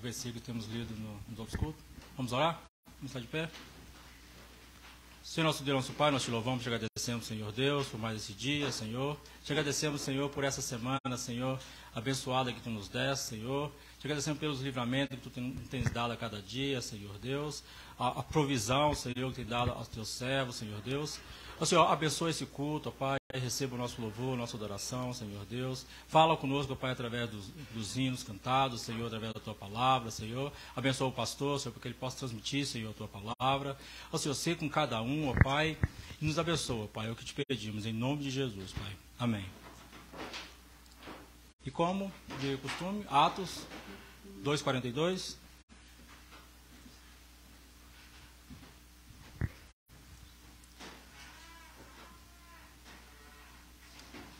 versículo que temos lido nos outros cultos. Vamos orar? Vamos estar de pé? Senhor nosso Deus, nosso Pai, nós te louvamos, te agradecemos, Senhor Deus, por mais esse dia, Senhor. Te agradecemos, Senhor, por essa semana, Senhor, abençoada que Tu nos deste, Senhor. Te agradecemos pelos livramentos que Tu tens dado a cada dia, Senhor Deus. A provisão, Senhor, que tem dado aos Teus servos, Senhor Deus. Ó Senhor, abençoa esse culto, ó Pai, receba o nosso louvor, nossa adoração, Senhor Deus. Fala conosco, ó Pai, através dos hinos cantados, Senhor, através da Tua palavra, Senhor. Abençoa o pastor, Senhor, para que ele possa transmitir, Senhor, a Tua palavra. Ó Senhor, seja com cada um, ó Pai, e nos abençoa, Pai, é o que te pedimos, em nome de Jesus, Pai. Amém. E como de costume, Atos 2:42.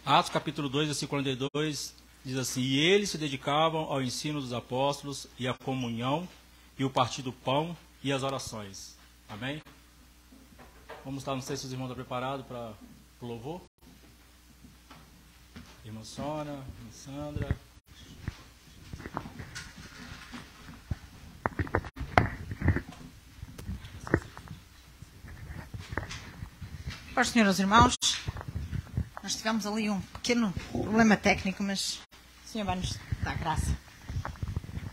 Atos capítulo 2, versículo 42, diz assim: E eles se dedicavam ao ensino dos apóstolos e à comunhão, e o partir do pão e as orações. Amém? Vamos estar, não sei se os irmãos estão preparados para o louvor. Irmã Sônia, irmã Sandra. Para os senhores irmãos, nós tivemos ali um pequeno problema técnico, mas o Senhor vai nos dar graça.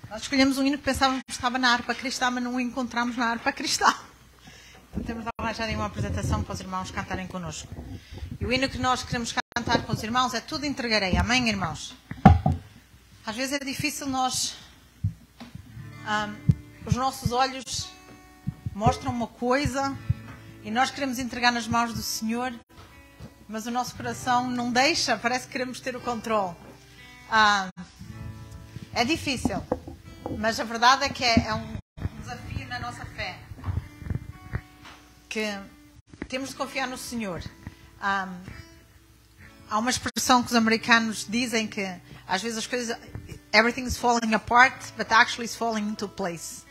Nós escolhemos um hino que pensávamos que estava na harpa cristal, mas não o encontramos na harpa cristal. Então temos de arranjar aí uma apresentação para os irmãos cantarem connosco. E o hino que nós queremos cantar com os irmãos é Tudo Entregarei. Amém, irmãos? Às vezes é difícil nós... os nossos olhos mostram uma coisa e nós queremos entregar nas mãos do Senhor, mas o nosso coração não deixa, parece que queremos ter o controle. É difícil, mas a verdade é que é um desafio na nossa fé, que temos de confiar no Senhor. Há uma expressão que os americanos dizem que às vezes as coisas, everything is falling apart, but actually is falling into place.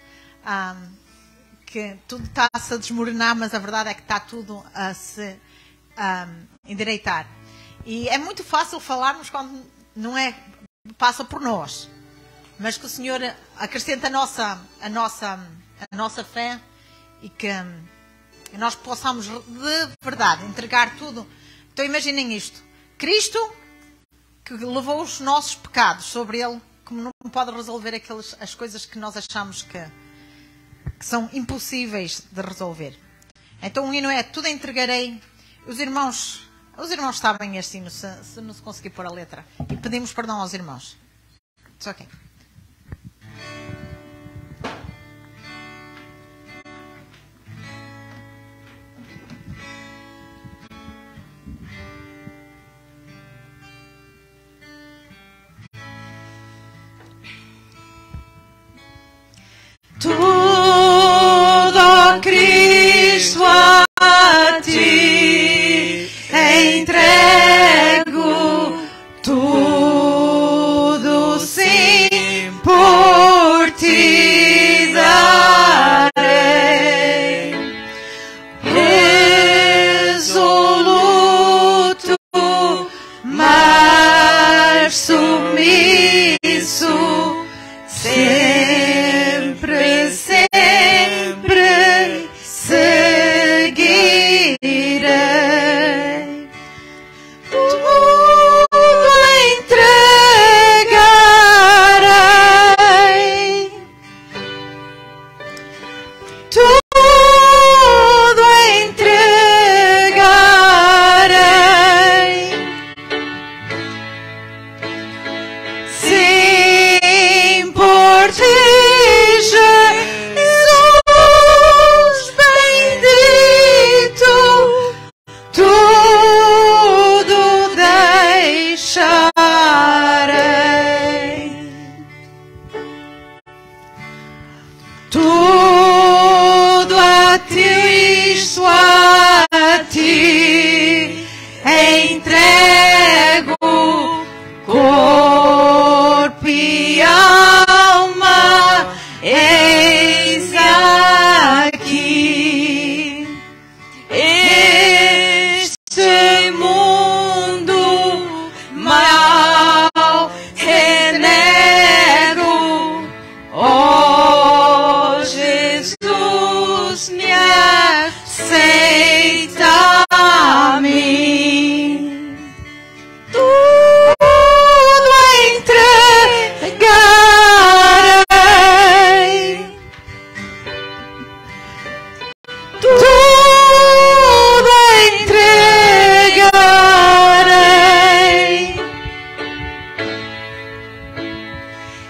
Que tudo está-se a desmoronar, mas a verdade é que está tudo a se endireitar. E é muito fácil falarmos quando não é, passa por nós, mas que o Senhor acrescente a nossa fé e que nós possamos de verdade entregar tudo. Então imaginem isto: Cristo, que levou os nossos pecados sobre Ele, como não pode resolver as coisas que nós achamos que são impossíveis de resolver. Então o hino é Tudo Entregarei. Os irmãos sabem este hino, se não se conseguir pôr a letra. E pedimos perdão aos irmãos. It's okay. Tudo, Cristo, a ti entrego, tudo, sim,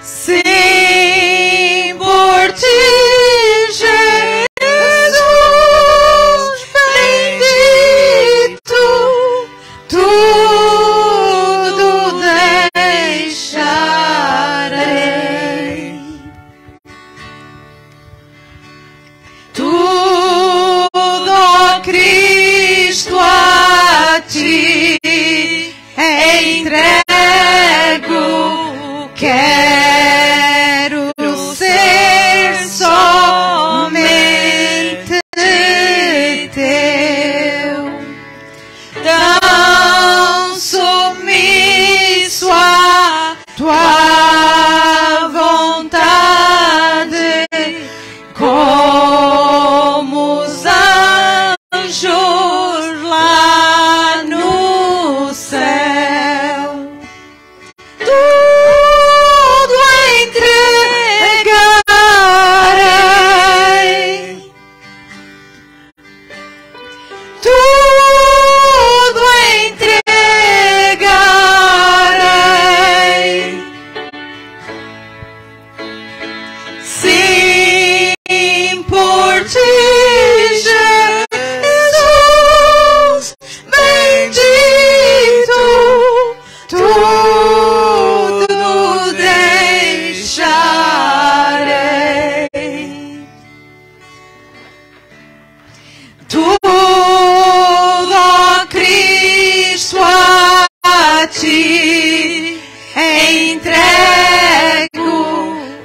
Sim, por ti, Jesus, bendito, tudo deixarei. Tudo, ó Cristo, a ti entrego. Quero ser somente teu. Tão submisso à tua vontade, como os anjos lá no céu. Tudo entregarei. Tudo entregarei. Sim, por ti, Jesus, bendito, tudo deixarei. Tudo, ó Cristo, a ti entrego.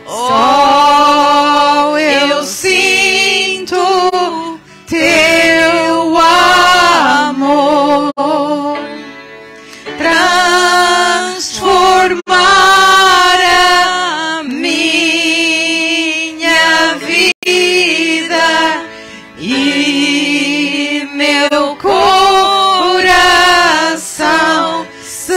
Só eu sinto teu amor transformar a minha vida e meu coração, Senhor.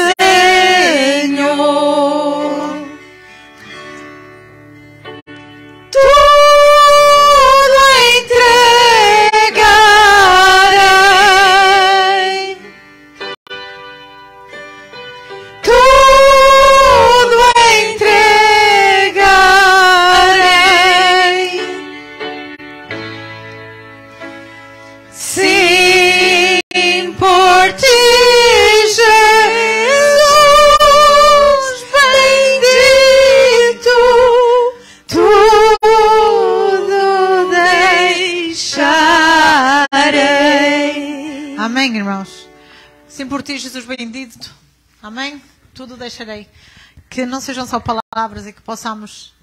Tudo entregarei. Tudo entregarei. Sim, por ti, Jesus, bendito, tudo deixarei. Amém, irmãos. Sim, por ti, Jesus bendito. Amém? Tudo deixarei. Que não sejam só palavras e que possamos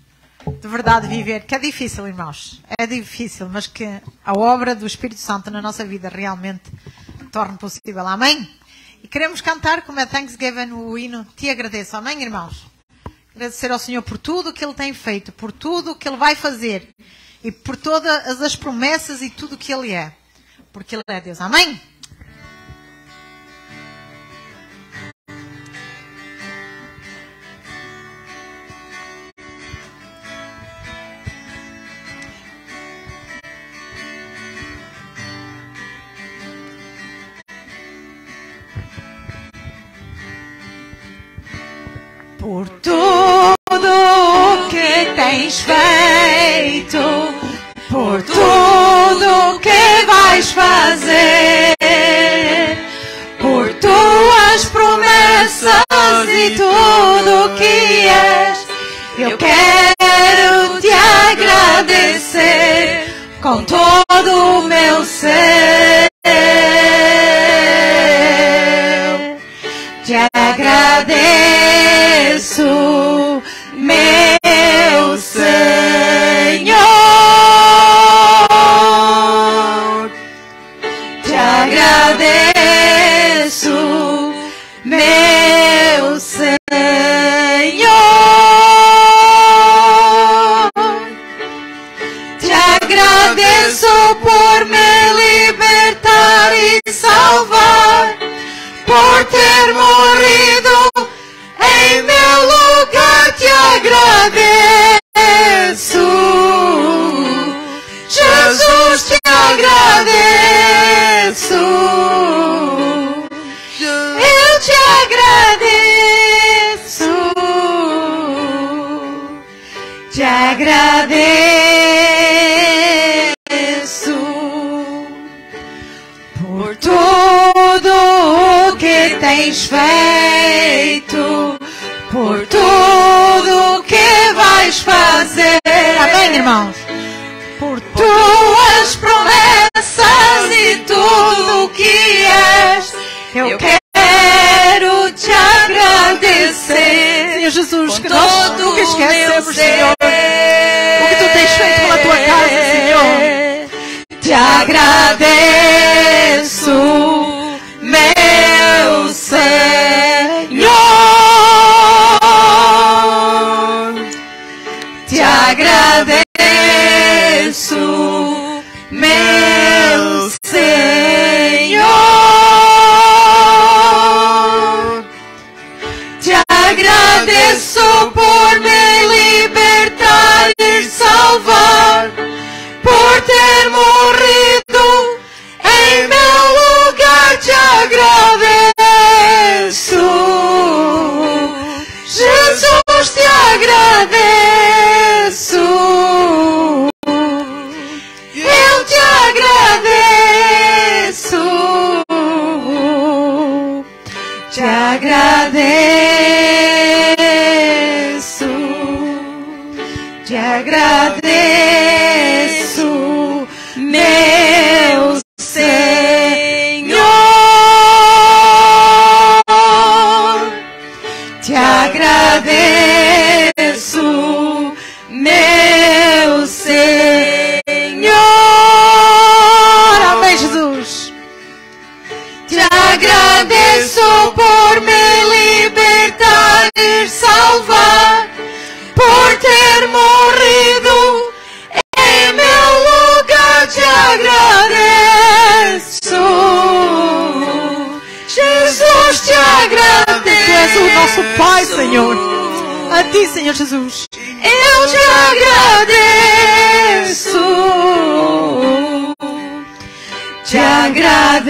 de verdade viver. Que é difícil, irmãos. É difícil, mas que a obra do Espírito Santo na nossa vida realmente torne possível. Amém? E queremos cantar, como é Thanksgiving, o hino Te Agradeço. Amém, irmãos? Agradecer ao Senhor por tudo o que Ele tem feito, por tudo o que Ele vai fazer e por todas as promessas e tudo o que Ele é. Porque Ele é Deus. Amém? Por tudo o que tens feito, por tudo o que vais fazer, por tuas promessas e tudo o que és, eu quero te agradecer com todo o meu ser. Te agradeço, meu Senhor. Te agradeço, meu Senhor. Te agradeço por me libertar e salvar, por ter morrido em meu lugar. Te agradeço, Jesus, te agradeço, eu te agradeço. te agradeço por tudo o que tens feito, por tudo o que vais fazer. Amém, irmãos. Por tuas promessas e tudo o que és, eu quero te agradecer. Senhor Jesus, que nós todo nunca esquecemos, meu Senhor, o que tu tens feito pela tua casa, Senhor. Te agradeço, meu Senhor. Te agradeço, meu Senhor. Te agradeço por me libertar e salvar, por ter morrido em meu lugar. Te agradeço, Jesus, te agradeço. Eu te agradeço, te agradeço, te agradeço, meu Senhor. Te agradeço, meu Senhor. Amém, Jesus. Te agradeço por me libertar e salvar, por ter morrido em meu lugar. Te agradeço, Jesus, te agradeço. Tu és o nosso Pai, Senhor. A ti, Senhor Jesus. Eu te agradeço, te agradeço,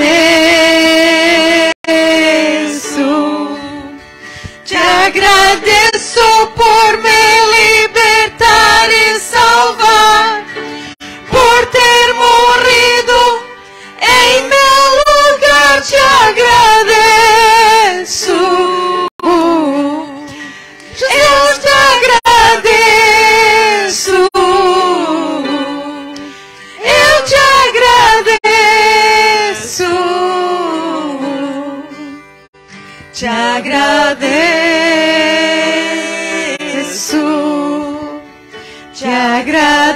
te agradeço por me libertar e salvar, por ter morrido em meu lugar. Te agradeço, eu te agradeço, eu te agradeço, te agradeço, te agradeço,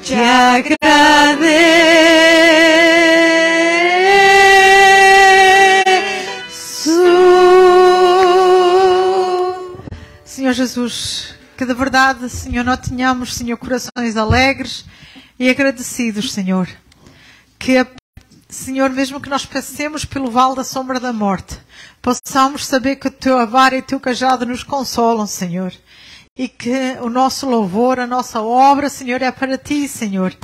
te agradeço. Senhor Jesus, que de verdade, Senhor, nós tenhamos, Senhor, corações alegres e agradecidos, Senhor. Que, Senhor, mesmo que nós passemos pelo vale da sombra da morte, possamos saber que o teu vara e o teu cajado nos consolam, Senhor. E que o nosso louvor, a nossa obra, Senhor, é para ti, Senhor.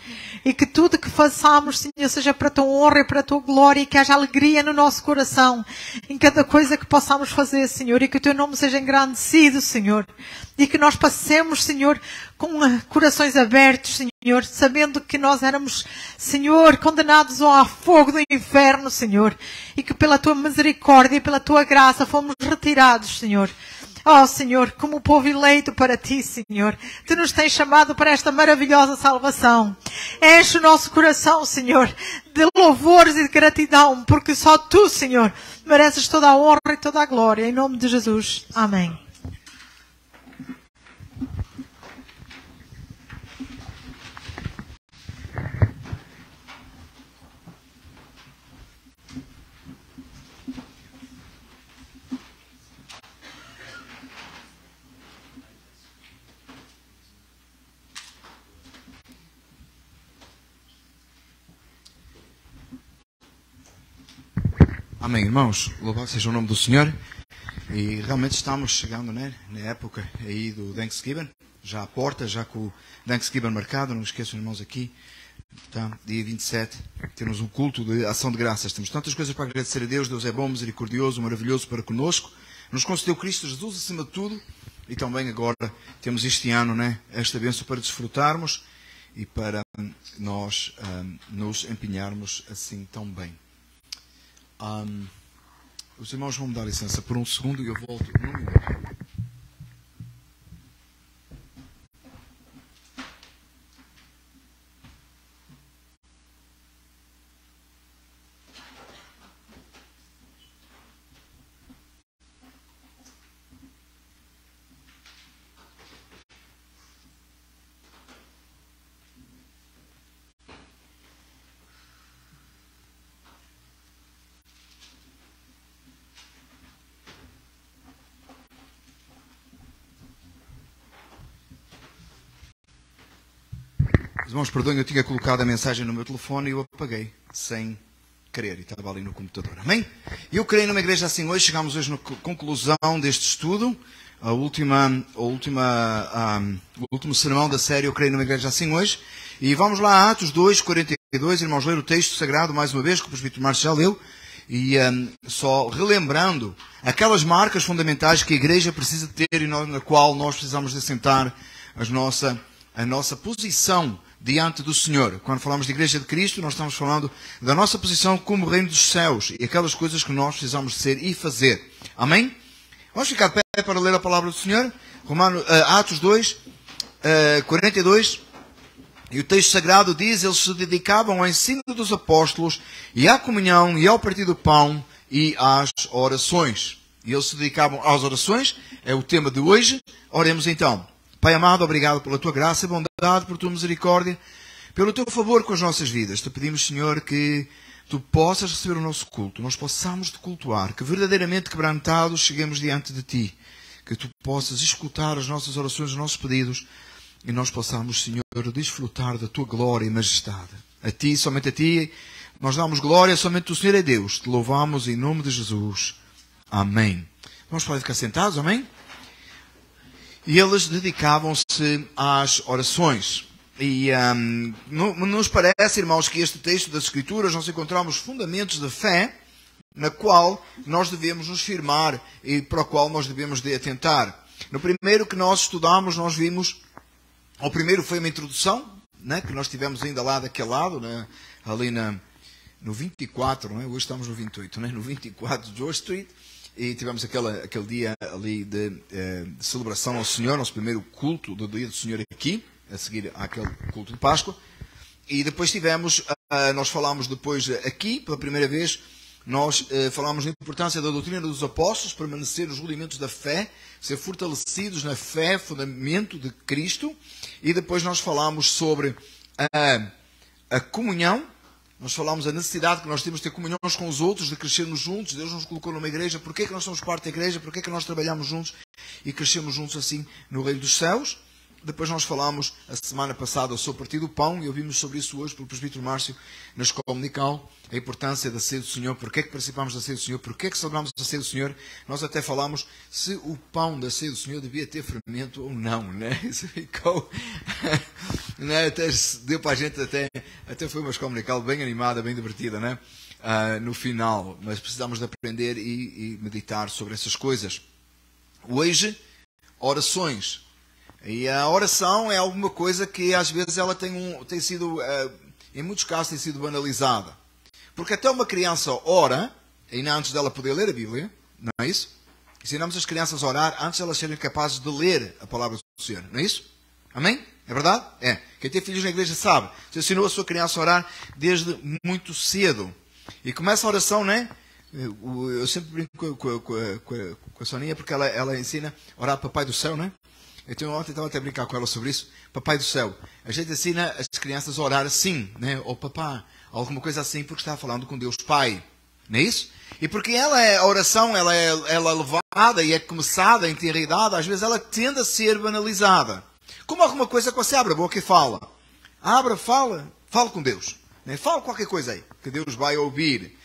E que tudo que façamos, Senhor, seja para a tua honra e para a tua glória, e que haja alegria no nosso coração, em cada coisa que possamos fazer, Senhor, e que o teu nome seja engrandecido, Senhor. E que nós passemos, Senhor, com corações abertos, Senhor, sabendo que nós éramos, Senhor, condenados ao fogo do inferno, Senhor. E que pela tua misericórdia e pela tua graça fomos retirados, Senhor. Oh, Senhor, como povo eleito para ti, Senhor, tu nos tens chamado para esta maravilhosa salvação. Enche o nosso coração, Senhor, de louvores e de gratidão, porque só tu, Senhor, mereces toda a honra e toda a glória. Em nome de Jesus. Amém. Amém, irmãos. Louvado seja o nome do Senhor. E realmente estamos chegando, né, na época aí do Thanksgiving. Já à porta, já com o Thanksgiving marcado. Não esqueçam, irmãos, aqui. Tá, dia 27, temos um culto de ação de graças. Temos tantas coisas para agradecer a Deus. Deus é bom, misericordioso, maravilhoso para conosco. nos concedeu Cristo Jesus acima de tudo, e também agora temos este ano, né, esta bênção para desfrutarmos e para nós nos empenharmos assim tão bem. Os irmãos vão me dar licença por um segundo e eu volto num minuto. Irmãos, perdoem, eu tinha colocado a mensagem no meu telefone e eu apaguei, sem querer, e estava ali no computador. Amém? Eu creio numa igreja assim hoje, chegamos hoje na conclusão deste estudo, o último sermão da série Eu Creio numa Igreja Assim Hoje, e vamos lá a Atos 2, 42, irmãos, ler o texto sagrado mais uma vez, que o presbítero Márcio já leu, e só relembrando aquelas marcas fundamentais que a igreja precisa ter e na qual nós precisamos de assentar a nossa posição diante do Senhor. Quando falamos de Igreja de Cristo, nós estamos falando da nossa posição como reino dos céus e aquelas coisas que nós precisamos de ser e fazer. Amém? Vamos ficar de pé para ler a palavra do Senhor. Atos 2, 42. E o texto sagrado diz: eles se dedicavam ao ensino dos apóstolos e à comunhão e ao partir do pão e às orações. E eles se dedicavam às orações. É o tema de hoje. Oremos então. Pai amado, obrigado pela tua graça e bondade, por tua misericórdia, pelo teu favor com as nossas vidas. Te pedimos, Senhor, que tu possas receber o nosso culto, nós possamos te cultuar, que verdadeiramente quebrantados cheguemos diante de ti, que tu possas escutar as nossas orações, os nossos pedidos, e nós possamos, Senhor, desfrutar da tua glória e majestade. A ti, somente a ti, nós damos glória, somente o Senhor é Deus. Te louvamos em nome de Jesus. Amém. Vamos para ficar sentados, amém? E eles dedicavam-se às orações. E nos parece, irmãos, que este texto das Escrituras nós encontramos fundamentos de fé na qual nós devemos nos firmar e para o qual nós devemos de atentar. No primeiro que nós estudamos, nós vimos, o primeiro foi uma introdução, né, que nós tivemos ainda lá daquele lado, né, ali no 24, né, hoje estamos no 28, né, no 24 de George Street. E tivemos aquele dia ali de celebração ao Senhor, nosso primeiro culto do dia do Senhor aqui, a seguir àquele culto de Páscoa. E depois nós falámos depois aqui, pela primeira vez, nós falámos da importância da doutrina dos apóstolos, permanecer nos rudimentos da fé, ser fortalecidos na fé, fundamento de Cristo. E depois nós falámos sobre a comunhão. Nós falámos da necessidade que nós temos de ter comunhão uns com os outros, de crescermos juntos. Deus nos colocou numa igreja. Porquê que nós somos parte da igreja? Porquê que nós trabalhamos juntos e crescemos juntos assim no reino dos céus? Depois nós falámos a semana passada sobre o partir do pão e ouvimos sobre isso hoje pelo presbítero Márcio na escola dominical, a importância da ceia do Senhor, porquê que participamos da ceia do Senhor, porquê que celebramos a ceia do Senhor. Nós até falámos se o pão da ceia do Senhor devia ter fermento ou não, né? Isso ficou, né? Até deu para a gente, até foi uma escola dominical bem animada, bem divertida, né? No final, mas precisamos de aprender e meditar sobre essas coisas. Hoje, orações. E a oração é alguma coisa que às vezes ela tem sido, em muitos casos, tem sido banalizada. Porque até uma criança ora, ainda antes dela poder ler a Bíblia, não é isso? Ensinamos as crianças a orar antes de elas serem capazes de ler a palavra do Senhor, não é isso? Amém? É verdade? É. Quem tem filhos na igreja sabe. Você ensinou a sua criança a orar desde muito cedo. E começa a oração, não é? Eu sempre brinco com a Soninha porque ela ensina a orar para o Papai do Céu, não é? Então ontem estava até a brincar com ela sobre isso. Papai do Céu. A gente ensina as crianças a orar assim, né? Ou papá, alguma coisa assim, porque está falando com Deus Pai. Não é isso? E porque a oração ela é levada e é começada em tenra idade, às vezes ela tende a ser banalizada. Como alguma coisa que você abre a boca e fala. Fala com Deus. Né? Fala qualquer coisa aí, que Deus vai ouvir.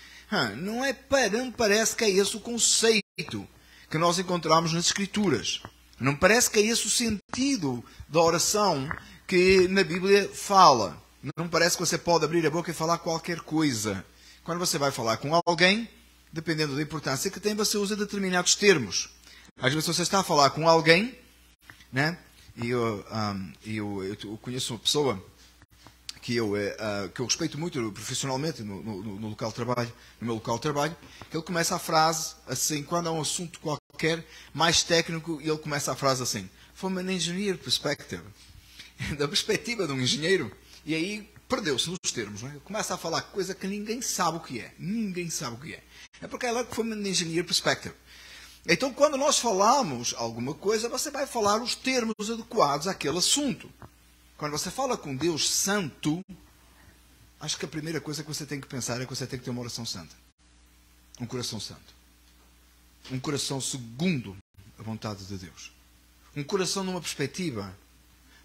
Não me parece que é esse o conceito que nós encontramos nas Escrituras. Não me parece que é esse o sentido da oração que na Bíblia fala. Não me parece que você pode abrir a boca e falar qualquer coisa. Quando você vai falar com alguém, dependendo da importância que tem, você usa determinados termos. Às vezes você está a falar com alguém, né? E eu conheço uma pessoa que eu respeito muito profissionalmente no local de trabalho, no meu local de trabalho, que ele começa a frase assim, quando há um assunto qualquer mais técnico, ele começa a frase assim, from an engineer perspective, da perspectiva de um engenheiro, e aí perdeu-se nos termos, não é? Ele começa a falar coisa que ninguém sabe o que é. Ninguém sabe o que é. É porque ela foi uma engineer perspective. Então, quando nós falamos alguma coisa, você vai falar os termos adequados àquele assunto. Quando você fala com Deus santo, acho que a primeira coisa que você tem que pensar é que você tem que ter uma oração santa. Um coração santo. Um coração segundo a vontade de Deus. Um coração numa perspectiva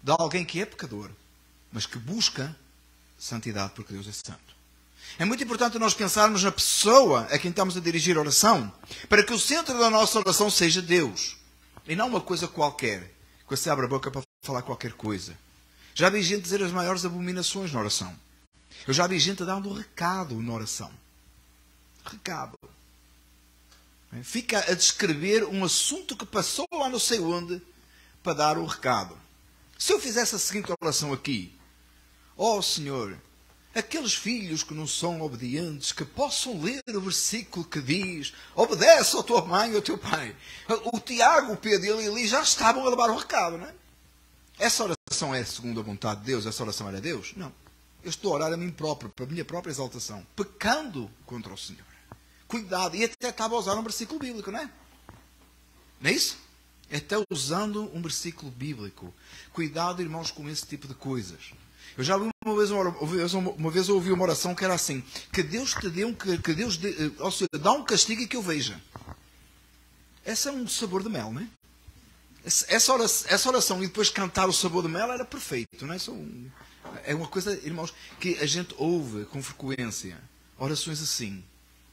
de alguém que é pecador, mas que busca santidade porque Deus é santo. É muito importante nós pensarmos na pessoa a quem estamos a dirigir a oração, para que o centro da nossa oração seja Deus. E não uma coisa qualquer, que você abre a boca para falar qualquer coisa. Já vi gente dizer as maiores abominações na oração. Eu já vi gente dando um recado na oração. Recado. Fica a descrever um assunto que passou lá não sei onde para dar o recado. Se eu fizesse a seguinte oração aqui, ó Senhor, aqueles filhos que não são obedientes, que possam ler o versículo que diz, obedece à tua mãe ou ao teu pai. O Tiago, o Pedro e ali já estavam a levar o recado, não é? Essa oração é segundo a vontade de Deus? Essa oração era Deus? Não. Eu estou a orar a mim próprio, para a minha própria exaltação, pecando contra o Senhor. Cuidado. E até estava a usar um versículo bíblico, não é? Não é isso? Até usando um versículo bíblico. Cuidado, irmãos, com esse tipo de coisas. Eu já uma vez ouvi uma oração que era assim, que Deus te dê ou seja, dá um castigo e que eu veja. Esse é um sabor de mel, não é? Essa oração e depois cantar o sabor de mel era perfeito, não é? É uma coisa, irmãos, que a gente ouve com frequência. Orações assim,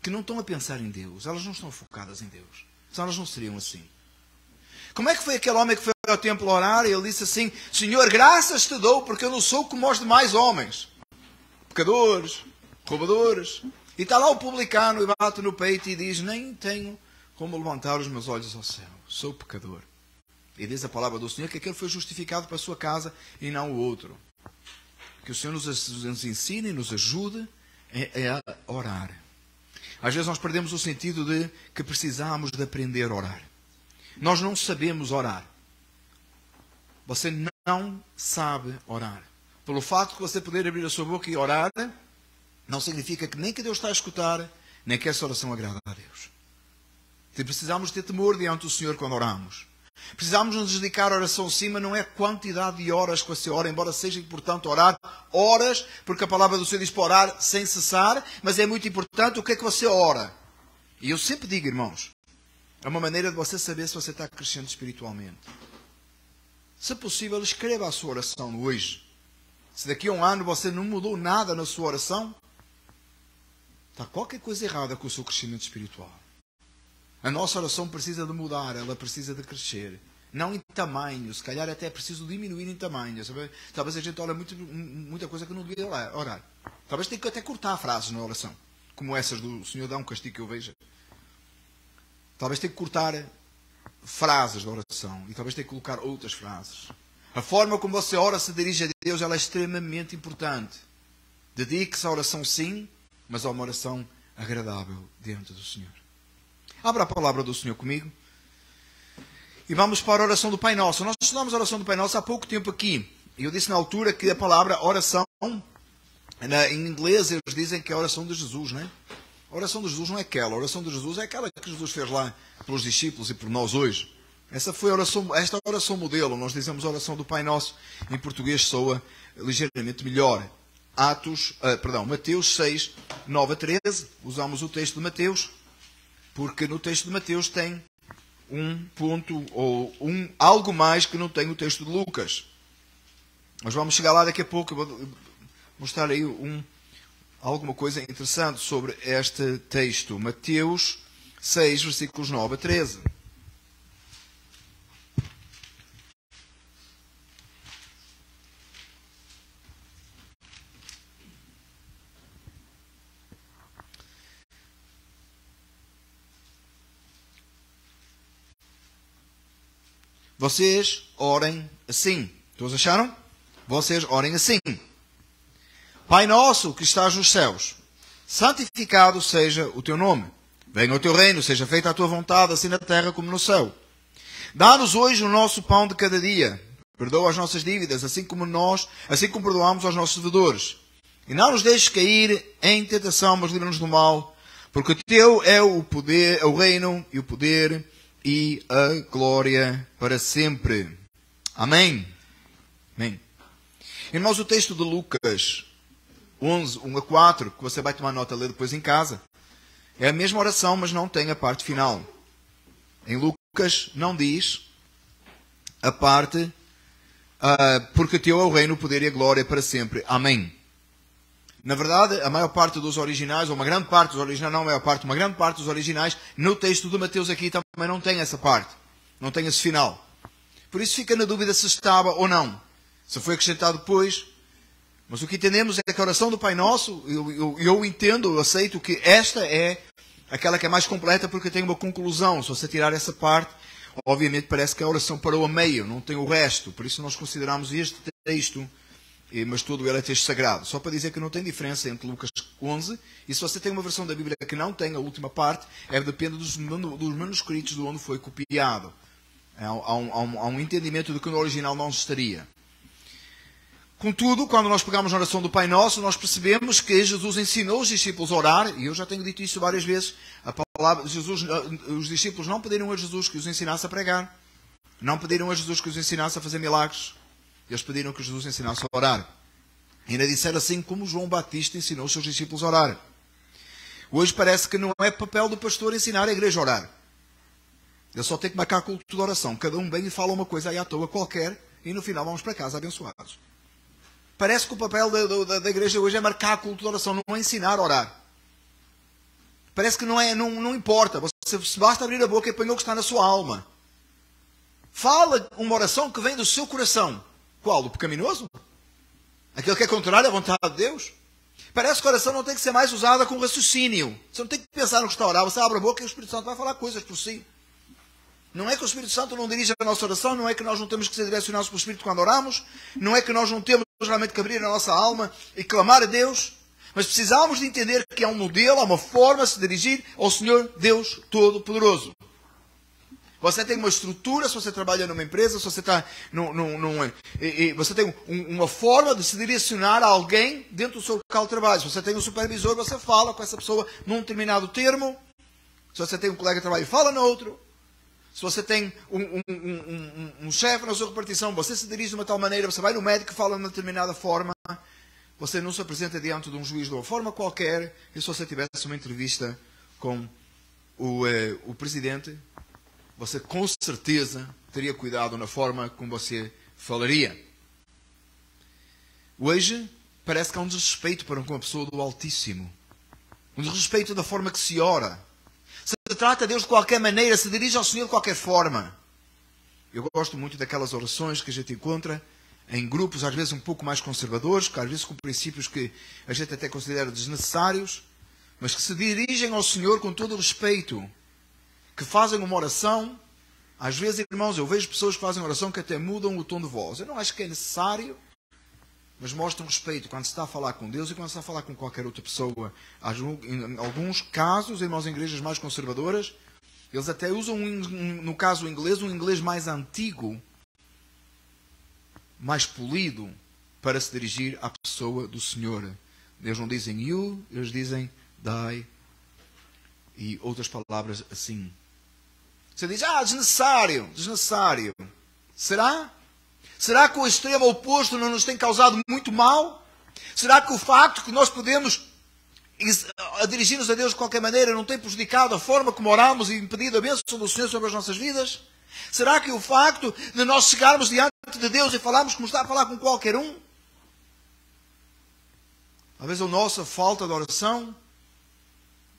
que não estão a pensar em Deus, elas não estão focadas em Deus. Senão elas não seriam assim. Como é que foi aquele homem que foi ao templo orar e ele disse assim, Senhor, graças te dou porque eu não sou como os demais homens. Pecadores, roubadores. E está lá o publicano e bate no peito e diz, nem tenho como levantar os meus olhos ao céu. Sou pecador. E diz a palavra do Senhor que aquele foi justificado para a sua casa e não o outro. Que o Senhor nos ensine e nos ajude a orar. Às vezes nós perdemos o sentido de que precisamos de aprender a orar. Nós não sabemos orar. Você não sabe orar. Pelo fato de você poder abrir a sua boca e orar, não significa que nem que Deus está a escutar, nem que essa oração agrada a Deus. Precisamos ter temor diante do Senhor quando oramos. Precisamos nos dedicar à oração sim, mas não é a quantidade de horas que você ora, embora seja importante orar horas, porque a palavra do Senhor diz para orar sem cessar, mas é muito importante o que é que você ora. E eu sempre digo, irmãos, é uma maneira de você saber se você está crescendo espiritualmente. Se possível, escreva a sua oração hoje. Se daqui a um ano você não mudou nada na sua oração, está qualquer coisa errada com o seu crescimento espiritual. A nossa oração precisa de mudar, ela precisa de crescer. Não em tamanho, se calhar até é preciso diminuir em tamanho. Sabe? Talvez a gente ore muita coisa que não devia orar. Talvez tenha que até cortar frases na oração, como essas do Senhor dá um castigo que eu veja. Talvez tenha que cortar frases da oração e talvez tenha que colocar outras frases. A forma como você ora se dirige a Deus, ela é extremamente importante. Dedique-se à oração sim, mas a uma oração agradável diante do Senhor. Abra a palavra do Senhor comigo. E vamos para a oração do Pai Nosso. Nós estudamos a oração do Pai Nosso há pouco tempo aqui. E eu disse na altura que a palavra oração, em inglês eles dizem que é a oração de Jesus, não é? A oração de Jesus não é aquela. A oração de Jesus é aquela que Jesus fez lá pelos discípulos e por nós hoje. Esta oração modelo. Nós dizemos a oração do Pai Nosso. Em português soa ligeiramente melhor. Mateus 6, 9 a 13. Usamos o texto de Mateus. Porque no texto de Mateus tem um ponto ou algo mais que não tem o texto de Lucas. Nós vamos chegar lá daqui a pouco. Eu vou mostrar aí alguma coisa interessante sobre este texto. Mateus 6, versículos 9 a 13. vocês orem assim. Todos acharam? Vocês orem assim. Pai nosso que estás nos céus, santificado seja o teu nome. Venha o teu reino, seja feita a tua vontade, assim na terra como no céu. Dá-nos hoje o nosso pão de cada dia. Perdoa as nossas dívidas, assim como perdoamos aos nossos devedores. E não nos deixes cair em tentação, mas livra-nos do mal. Porque teu é o poder, o reino e o poder e a glória para sempre. Amém. Amém. Irmãos, o texto de Lucas 11, 1 a 4, que você vai tomar nota a ler depois em casa, é a mesma oração, mas não tem a parte final. Em Lucas não diz a parte porque teu é o reino, o poder e a glória para sempre. Amém. Na verdade, a maior parte dos originais, ou uma grande parte dos originais, não a maior parte, uma grande parte dos originais, no texto de Mateus aqui também não tem essa parte. Não tem esse final. Por isso fica na dúvida se estava ou não. Se foi acrescentado depois. Mas o que entendemos é que a oração do Pai Nosso, eu entendo, eu aceito que esta é aquela que é mais completa porque tem uma conclusão. Se você tirar essa parte, obviamente parece que a oração parou a meio, não tem o resto. Por isso nós consideramos este texto, mas todo ele é texto sagrado. Só para dizer que não tem diferença entre Lucas 11, e se você tem uma versão da Bíblia que não tem a última parte, depende dos manuscritos de onde foi copiado. Há um entendimento de que no original não estaria. Contudo, quando nós pegamos na oração do Pai Nosso, nós percebemos que Jesus ensinou os discípulos a orar, e eu já tenho dito isso várias vezes, os discípulos não pediram a Jesus que os ensinasse a pregar, não pediram a Jesus que os ensinasse a fazer milagres, eles pediram que Jesus ensinasse a orar. E ainda disseram assim como João Batista ensinou os seus discípulos a orar. Hoje parece que não é papel do pastor ensinar a igreja a orar. Ele só tem que marcar culto de oração. Cada um vem e fala uma coisa aí à toa qualquer, e no final vamos para casa abençoados. Parece que o papel da igreja hoje é marcar a culto de oração, não é ensinar a orar. Parece que não importa. Você basta abrir a boca e põe o que está na sua alma. Fala uma oração que vem do seu coração. Qual? Do pecaminoso? Aquele que é contrário à vontade de Deus? Parece que a oração não tem que ser mais usada com raciocínio. Você não tem que pensar no que está a orar. Você abre a boca e o Espírito Santo vai falar coisas por si. Não é que o Espírito Santo não dirige a nossa oração, não é que nós não temos que ser direcionados pelo Espírito quando oramos, não é que nós não temos realmente que abrir a nossa alma e clamar a Deus, mas precisamos de entender que há um modelo, há uma forma de se dirigir ao Senhor Deus Todo-Poderoso. Você tem uma estrutura, se você trabalha numa empresa, se você está você tem uma forma de se direcionar a alguém dentro do seu local de trabalho. Se você tem um supervisor, você fala com essa pessoa num determinado termo. Se você tem um colega de trabalho, fala no outro. Se você tem um chefe na sua repartição, você se dirige de uma tal maneira, você vai no médico e fala de uma determinada forma, você não se apresenta diante de um juiz de uma forma qualquer, e se você tivesse uma entrevista com o presidente, você com certeza teria cuidado na forma como você falaria. Hoje, parece que há um desrespeito para com a pessoa do Altíssimo. Um desrespeito da forma que se ora. Se trata a Deus de qualquer maneira, se dirige ao Senhor de qualquer forma. Eu gosto muito daquelas orações que a gente encontra em grupos, às vezes um pouco mais conservadores, às vezes com princípios que a gente até considera desnecessários, mas que se dirigem ao Senhor com todo o respeito, que fazem uma oração. Às vezes, irmãos, eu vejo pessoas que fazem oração que até mudam o tom de voz. Eu não acho que é necessário, mas mostram respeito quando se está a falar com Deus e quando se está a falar com qualquer outra pessoa. Em alguns casos, irmãos, em igrejas mais conservadoras, eles até usam, no caso inglês, um inglês mais antigo, mais polido, para se dirigir à pessoa do Senhor. Eles não dizem you, eles dizem die, e outras palavras assim. Você diz, desnecessário, desnecessário. Será? Será que o extremo oposto não nos tem causado muito mal? Será que o facto que nós podemos dirigir-nos a Deus de qualquer maneira não tem prejudicado a forma como oramos e impedido a bênção do Senhor sobre as nossas vidas? Será que o facto de nós chegarmos diante de Deus e falarmos como está a falar com qualquer um? Talvez a nossa falta de oração,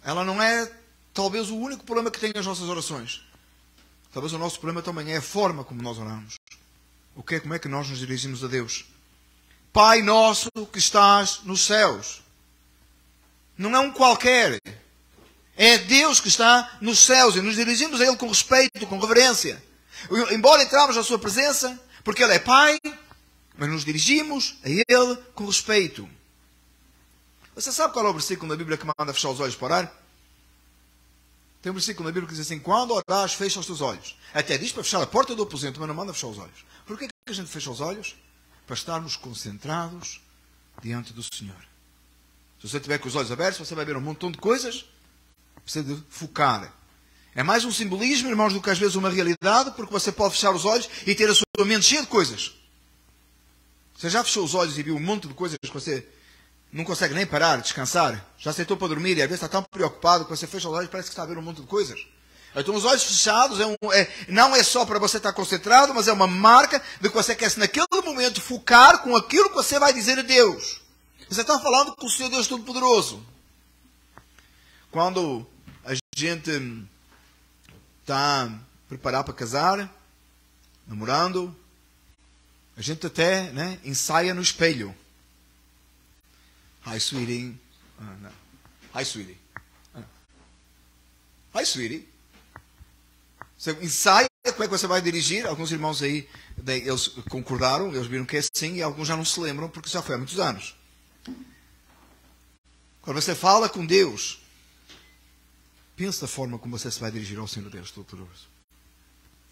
ela não é talvez o único problema que tem as nossas orações. Talvez o nosso problema também é a forma como nós oramos. Como é que nós nos dirigimos a Deus? Pai nosso que estás nos céus. Não é um qualquer. É Deus que está nos céus. E nos dirigimos a Ele com respeito, com reverência. Embora entramos na sua presença, porque Ele é Pai, mas nos dirigimos a Ele com respeito. Você sabe qual é o versículo da Bíblia que manda fechar os olhos para orar? Tem um versículo na Bíblia que diz assim: quando orares, fecha os teus olhos. Até diz para fechar a porta do aposento, mas não manda fechar os olhos. Por que a gente fecha os olhos? Para estarmos concentrados diante do Senhor. Se você tiver com os olhos abertos, você vai ver um montão de coisas. Precisa de focar. É mais um simbolismo, irmãos, do que às vezes uma realidade, porque você pode fechar os olhos e ter a sua mente cheia de coisas. Você já fechou os olhos e viu um monte de coisas que você não consegue nem parar, descansar? Já sentou para dormir e às vezes está tão preocupado que você fecha os olhos e parece que está a ver um monte de coisas. Então os olhos fechados não é só para você estar concentrado, mas é uma marca de que você quer naquele momento focar com aquilo que você vai dizer a Deus. Você está falando com o Senhor Deus Todo-Poderoso. Quando a gente está a preparar para casar, namorando, a gente até ensaia no espelho. Hi, sweetie. Hi, sweetie. Hi, sweetie. Você ensaia como é que você vai dirigir. Alguns irmãos aí, eles concordaram, eles viram que é assim, e alguns já não se lembram, porque já foi há muitos anos. Quando você fala com Deus, pense da forma como você se vai dirigir ao Senhor Deus Todo-Poderoso.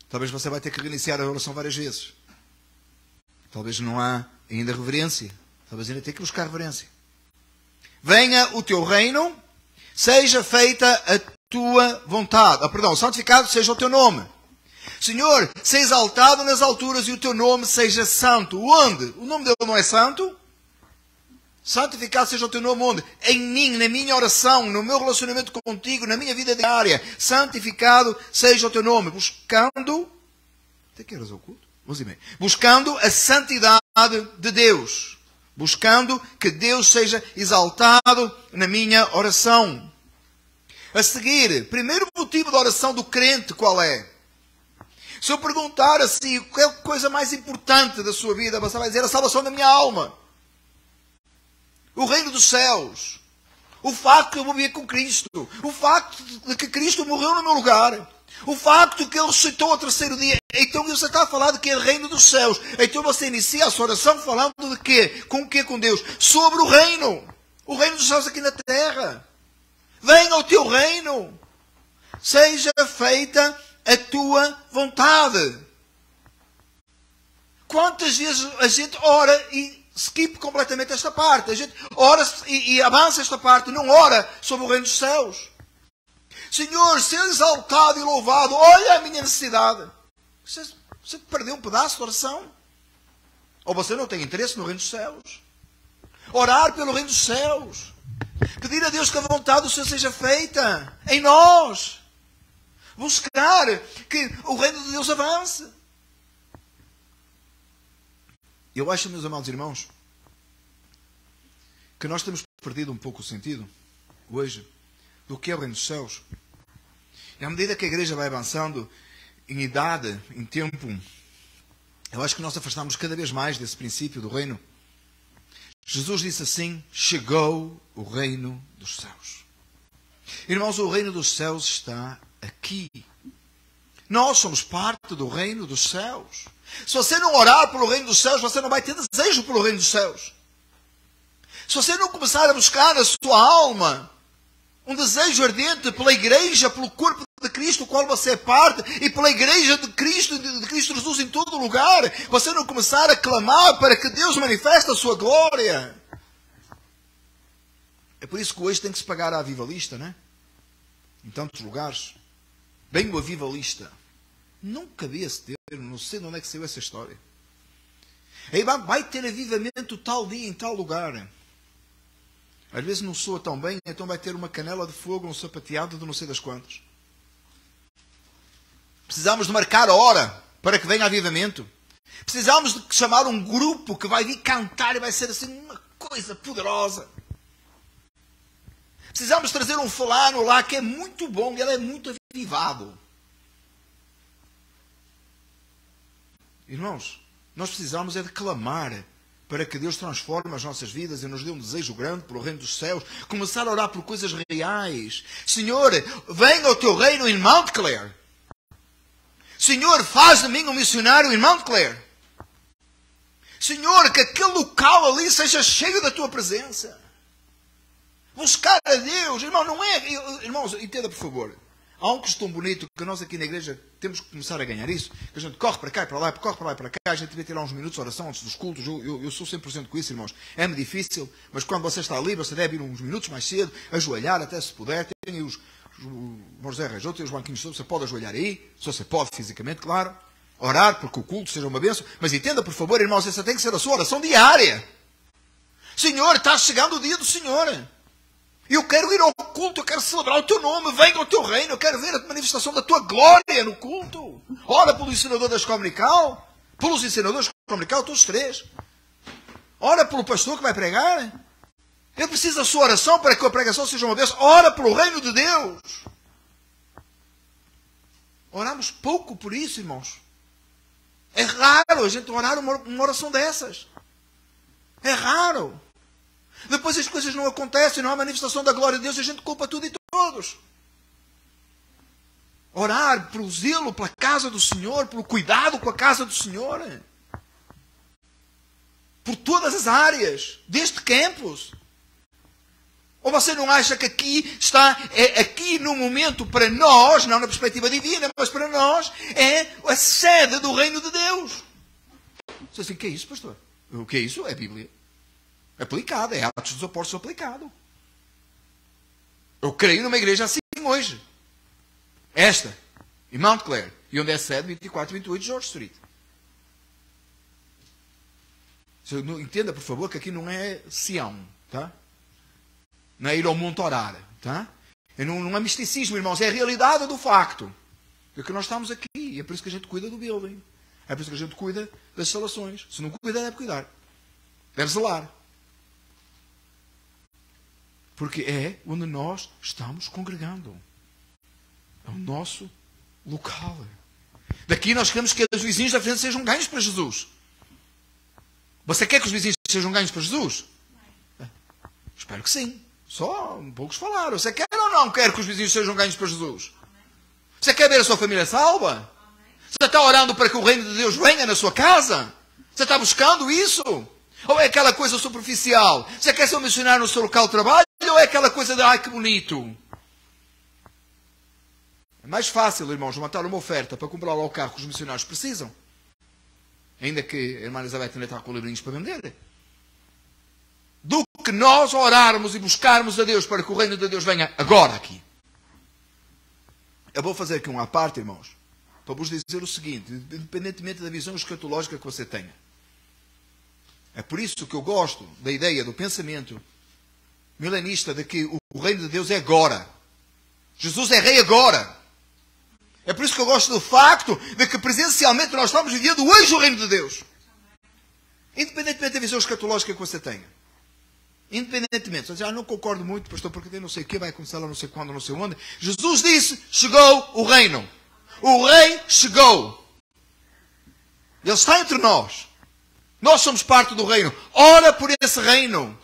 Talvez você vai ter que reiniciar a oração várias vezes. Talvez não há ainda reverência. Talvez ainda tenha que buscar reverência. Venha o teu reino, seja feita a tua vontade. Santificado seja o teu nome. Senhor, seja exaltado nas alturas e o teu nome seja santo. Onde? O nome dele não é santo? Santificado seja o teu nome onde? Em mim, na minha oração, no meu relacionamento contigo, na minha vida diária. Santificado seja o teu nome. Buscando... Até que horas é o culto? 11h30. Buscando a santidade de Deus. Buscando que Deus seja exaltado na minha oração. A seguir, primeiro motivo da oração do crente, qual é? Se eu perguntar assim, qual é a coisa mais importante da sua vida, você vai dizer a salvação da minha alma. O reino dos céus. O facto de eu viver com Cristo. O facto de que Cristo morreu no meu lugar. O facto de que Ele ressuscitou ao terceiro dia. Então você está a falar de que é o reino dos céus. Então você inicia a sua oração falando de quê? Com o quê com Deus? Sobre o reino. O reino dos céus aqui na terra. Venha ao teu reino. Seja feita a tua vontade. Quantas vezes a gente ora e skip completamente esta parte? A gente ora e avança esta parte, não ora sobre o reino dos céus. Senhor, seja exaltado e louvado. Olha a minha necessidade. Você perdeu um pedaço da oração? Ou você não tem interesse no reino dos céus? Orar pelo reino dos céus. Pedir a Deus que a vontade do Senhor seja feita em nós. Buscar que o reino de Deus avance. Eu acho, meus amados irmãos, que nós temos perdido um pouco o sentido, hoje, do que é o reino dos céus. E à medida que a igreja vai avançando em idade, em tempo, eu acho que nós afastamos cada vez mais desse princípio do reino. Jesus disse assim: chegou o reino dos céus. Irmãos, o reino dos céus está aqui. Nós somos parte do reino dos céus. Se você não orar pelo reino dos céus, você não vai ter desejo pelo reino dos céus. Se você não começar a buscar na sua alma um desejo ardente pela igreja, pelo corpo de Cristo, do qual você é parte, e pela igreja de Cristo Jesus em todo lugar, você não começar a clamar para que Deus manifeste a sua glória. É por isso que hoje tem que se pagar a avivalista, não é? Em tantos lugares. Bem o avivalista. Nunca vi esse termo, não sei de onde é que saiu essa história. Aí vai ter avivamento tal dia em tal lugar. Às vezes não soa tão bem, então vai ter uma canela de fogo, um sapateado de não sei das quantas. Precisamos de marcar a hora para que venha avivamento. Precisamos de chamar um grupo que vai vir cantar e vai ser assim uma coisa poderosa. Precisamos trazer um fulano lá que é muito bom e ele é muito avivado. Irmãos, nós precisamos é de clamar para que Deus transforme as nossas vidas e nos dê um desejo grande pelo reino dos céus. Começar a orar por coisas reais. Senhor, venha o teu reino em Mount Clare. Senhor, faz de mim um missionário em Montclair. Senhor, que aquele local ali seja cheio da tua presença. Buscar a Deus, irmão, não é... Irmãos, entenda por favor. Há um costume bonito que nós aqui na igreja temos que começar a ganhar isso. Que a gente corre para cá e para lá, corre para lá e para cá. A gente devia tirar uns minutos de oração antes dos cultos. Eu sou 100% com isso, irmãos. É-me difícil, mas quando você está ali, você deve ir uns minutos mais cedo, ajoelhar até se puder. Tem os José Rajou, tem os banquinhos todos. Você pode ajoelhar aí, se você pode fisicamente, claro. Orar porque o culto seja uma bênção. Mas entenda, por favor, irmãos, essa tem que ser a sua oração diária. Senhor, está chegando o dia do Senhor. Eu quero ir ao culto, eu quero celebrar o teu nome, venha ao teu reino, eu quero ver a manifestação da tua glória no culto. Ora pelo ensinador da escola dominical, pelos ensinadores da escola dominical, todos os três. Ora pelo pastor que vai pregar. Eu preciso da sua oração para que a pregação seja uma bênção. Ora pelo reino de Deus. Oramos pouco por isso, irmãos. É raro a gente orar uma oração dessas. É raro. Depois as coisas não acontecem, não há manifestação da glória de Deus, e a gente culpa tudo e todos. Orar pelo zelo, pela casa do Senhor, pelo cuidado com a casa do Senhor. Por todas as áreas, deste campus. Ou você não acha que aqui está, aqui no momento para nós, não na perspectiva divina, mas para nós, é a sede do reino de Deus? Você assim, o que é isso, pastor? O que é isso? É a Bíblia. Aplicado, é Atos dos Apóstolos aplicado. Eu creio numa igreja assim hoje. Esta, em Montclair, e onde é sede 24 e 28 de George Street. Entenda, por favor, que aqui não é Sião, tá? Não é ir ao monte orar, tá? Não é misticismo, irmãos, é a realidade do facto. É que nós estamos aqui, e é por isso que a gente cuida do building. É por isso que a gente cuida das instalações. Se não cuida, deve cuidar. Deve zelar. Porque é onde nós estamos congregando. É o nosso local. Daqui nós queremos que os vizinhos da frente sejam ganhos para Jesus. Você quer que os vizinhos sejam ganhos para Jesus? Espero que sim. Só poucos falaram. Você quer ou não quer que os vizinhos sejam ganhos para Jesus? Você quer ver a sua família salva? Você está orando para que o reino de Deus venha na sua casa? Você está buscando isso? Ou é aquela coisa superficial? Você quer ser um missionário no seu local de trabalho? Ou é aquela coisa de, ai, que bonito? É mais fácil, irmãos, levantar uma oferta para comprar lá o carro que os missionários precisam. Ainda que a irmã Elizabeth ainda está com livrinhos para vender. Do que nós orarmos e buscarmos a Deus para que o reino de Deus venha agora aqui. Eu vou fazer aqui um à parte, irmãos, para vos dizer o seguinte, independentemente da visão escatológica que você tenha. É por isso que eu gosto da ideia, do pensamento milenista de que o reino de Deus é agora. Jesus é rei agora. É por isso que eu gosto do facto de que presencialmente nós estamos vivendo hoje o reino de Deus. Independentemente da visão escatológica que você tenha. Independentemente. Você diz, não concordo muito, pastor, porque tem não sei o que, vai acontecer lá não sei quando, não sei onde. Jesus disse, chegou o reino. O rei chegou. Ele está entre nós. Nós somos parte do reino. Ora por esse reino.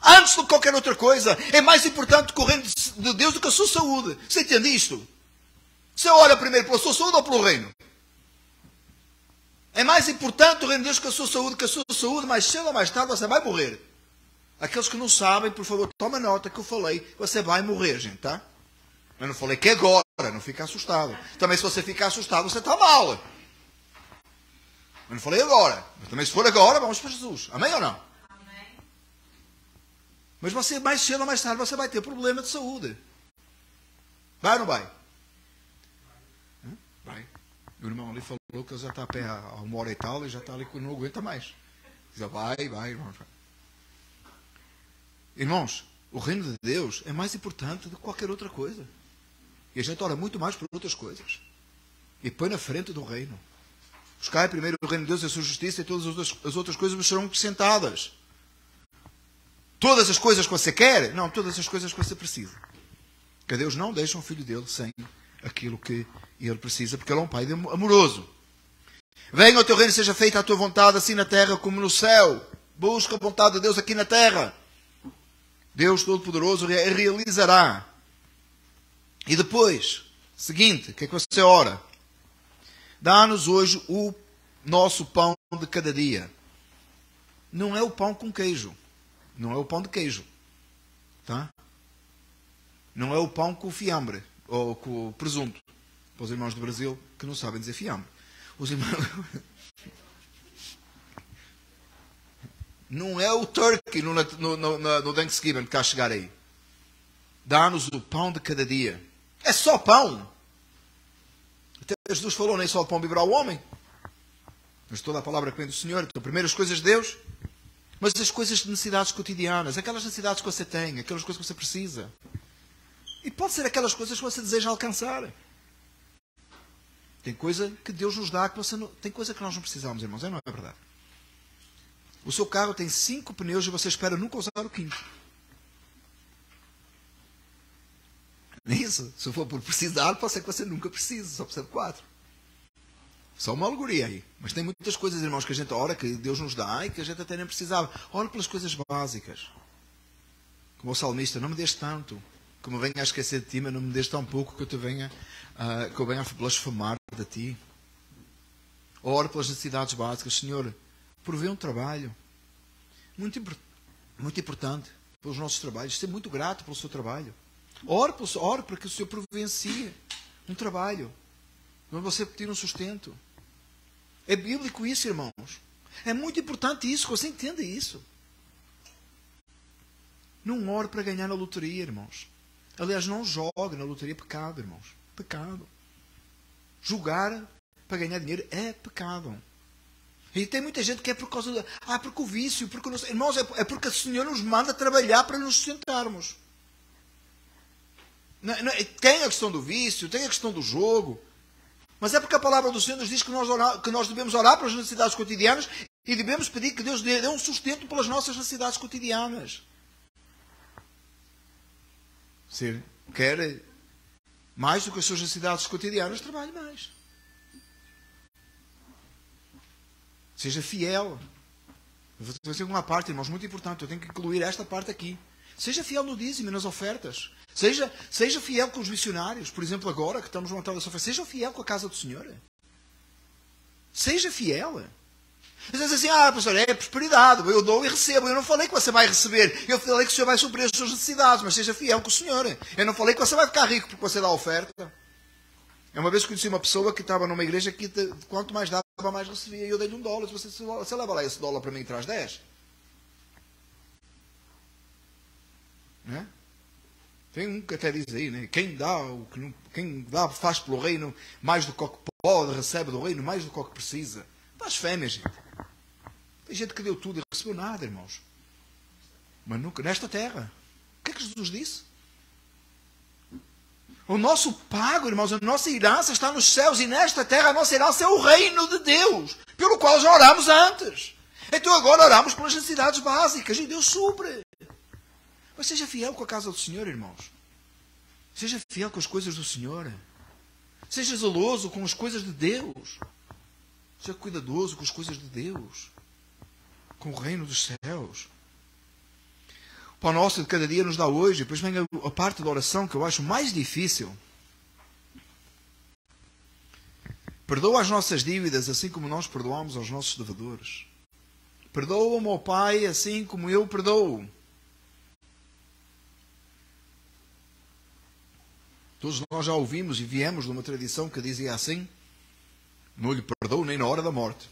Antes de qualquer outra coisa. É mais importante que o reino de Deus do que a sua saúde. Você entende isto? Você ora primeiro pela sua saúde ou pelo reino? É mais importante o reino de Deus que a sua saúde. Que a sua saúde, mais cedo ou mais tarde, você vai morrer. Aqueles que não sabem, por favor, toma nota que eu falei. Você vai morrer, gente, tá? Eu não falei que é agora. Não fica assustado. Também se você ficar assustado, você está mal. Eu não falei agora. Mas também se for agora, vamos para Jesus. Amém ou não? Amém. Mas você, mais cedo ou mais tarde, você vai ter problema de saúde. Vai ou não vai? Vai. O irmão ali falou que ele já está a pé há 1 hora e tal, e já está ali que não aguenta mais. Diz, vai, irmãos. Irmãos, o reino de Deus é mais importante do que qualquer outra coisa. E a gente ora muito mais por outras coisas. E põe na frente do reino. Buscai primeiro o reino de Deus e a sua justiça, e todas as outras coisas vos serão acrescentadas. Todas as coisas que você quer? Não, todas as coisas que você precisa. Porque Deus não deixa um filho dele sem aquilo que ele precisa, porque ele é um pai amoroso. Venha o teu reino, seja feita a tua vontade, assim na terra como no céu. Busca a vontade de Deus aqui na terra. Deus Todo-Poderoso realizará. E depois, seguinte, o que é que você ora? dá-nos hoje o nosso pão de cada dia. Não é o pão com queijo. Não é o pão de queijo. Tá? Não é o pão com fiambre ou com presunto. Para os irmãos do Brasil que não sabem dizer fiambre. Os irmãos... Não é o turkey no Thanksgiving que está a chegar aí. Dá-nos o pão de cada dia. É só pão. Até Jesus falou, nem só o pão viverá o homem. Mas toda a palavra que vem do Senhor. Então, primeiro as coisas de Deus. Mas as coisas de necessidades cotidianas. Aquelas necessidades que você tem. Aquelas coisas que você precisa. E pode ser aquelas coisas que você deseja alcançar. Tem coisa que Deus nos dá que você não... Tem coisa que nós não precisamos, irmãos. Não é verdade? O seu carro tem 5 pneus e você espera nunca usar o 5º. Não é isso? Se for por precisar, pode ser que você nunca precise. Só precisa de 4. Só uma alegoria aí. Mas tem muitas coisas, irmãos, que a gente ora, que Deus nos dá e que a gente até nem precisava. Ora pelas coisas básicas. Como o salmista, não me dês tanto, que me venha a esquecer de ti, mas não me dês tão pouco que eu venha a blasfemar de ti. Ora pelas necessidades básicas. Senhor, provê um trabalho. Muito importante pelos nossos trabalhos. Ser muito grato pelo seu trabalho. Ore para que o Senhor providencie um trabalho. Onde você tira um sustento. É bíblico isso, irmãos. É muito importante isso, que você entenda isso. Não ore para ganhar na loteria, irmãos. Aliás, não jogue na loteria. É pecado, irmãos. Pecado. Jogar para ganhar dinheiro é pecado. E tem muita gente que é por causa do... porque o vício, porque não... Irmãos, é porque o Senhor nos manda trabalhar para nos sustentarmos. Tem a questão do vício, tem a questão do jogo. Mas é porque a palavra do Senhor nos diz que nós devemos orar pelas necessidades cotidianas e devemos pedir que Deus dê um sustento pelas nossas necessidades cotidianas. Se quer mais do que as suas necessidades cotidianas, trabalhe mais. Seja fiel. Eu vou dizer uma parte, irmãos, muito importante. Eu tenho que incluir esta parte aqui. Seja fiel no dízimo e nas ofertas. Seja fiel com os missionários. Por exemplo, agora que estamos montando essa oferta. Seja fiel com a casa do Senhor. Seja fiel. Às vezes assim, pastor, é prosperidade. Eu dou e recebo. Eu não falei que você vai receber. Eu falei que o Senhor vai suprir as suas necessidades. Mas seja fiel com o Senhor. Eu não falei que você vai ficar rico porque você dá a oferta. Uma vez conheci uma pessoa que estava numa igreja que quanto mais dava, mais recebia. E eu dei-lhe $1. Você leva lá esse $1 para mim e traz 10? Né? Tem um que até diz aí, né? Quem dá faz pelo reino mais do que pode, recebe do reino mais do que precisa. Faz fé, minha gente. Tem gente que deu tudo e recebeu nada, irmãos. Mas nunca, nesta terra. O que é que Jesus disse? O nosso pago, irmãos, a nossa herança está nos céus e nesta terra a nossa herança é o reino de Deus, pelo qual já oramos antes. Então agora oramos pelas necessidades básicas e Deus supre. Mas seja fiel com a casa do Senhor, irmãos. Seja fiel com as coisas do Senhor. Seja zeloso com as coisas de Deus. Seja cuidadoso com as coisas de Deus. Com o reino dos céus. O pão nosso de cada dia nos dá hoje. Depois vem a parte da oração que eu acho mais difícil. Perdoa as nossas dívidas assim como nós perdoamos aos nossos devedores. Perdoa-me, ó Pai, assim como eu perdoo. Todos nós já ouvimos e viemos de uma tradição que dizia assim: não lhe perdoo nem na hora da morte.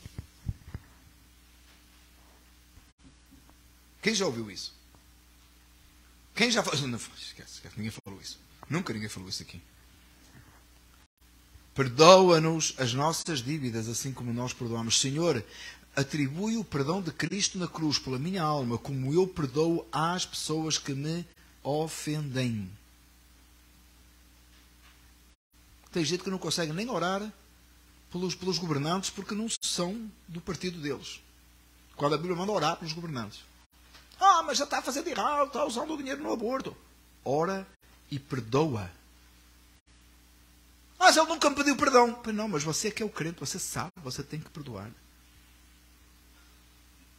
Quem já ouviu isso? Quem já falou? Não, esquece, ninguém falou isso. Nunca ninguém falou isso aqui. Perdoa-nos as nossas dívidas, assim como nós perdoamos. Senhor, atribui o perdão de Cristo na cruz pela minha alma, como eu perdoo às pessoas que me ofendem. Tem gente que não consegue nem orar pelos governantes porque não são do partido deles. Quando a Bíblia manda orar pelos governantes. Mas já está fazendo errado, está usando o dinheiro no aborto. Ora e perdoa. Mas ele nunca me pediu perdão. Não, mas você que é o crente, você sabe, você tem que perdoar.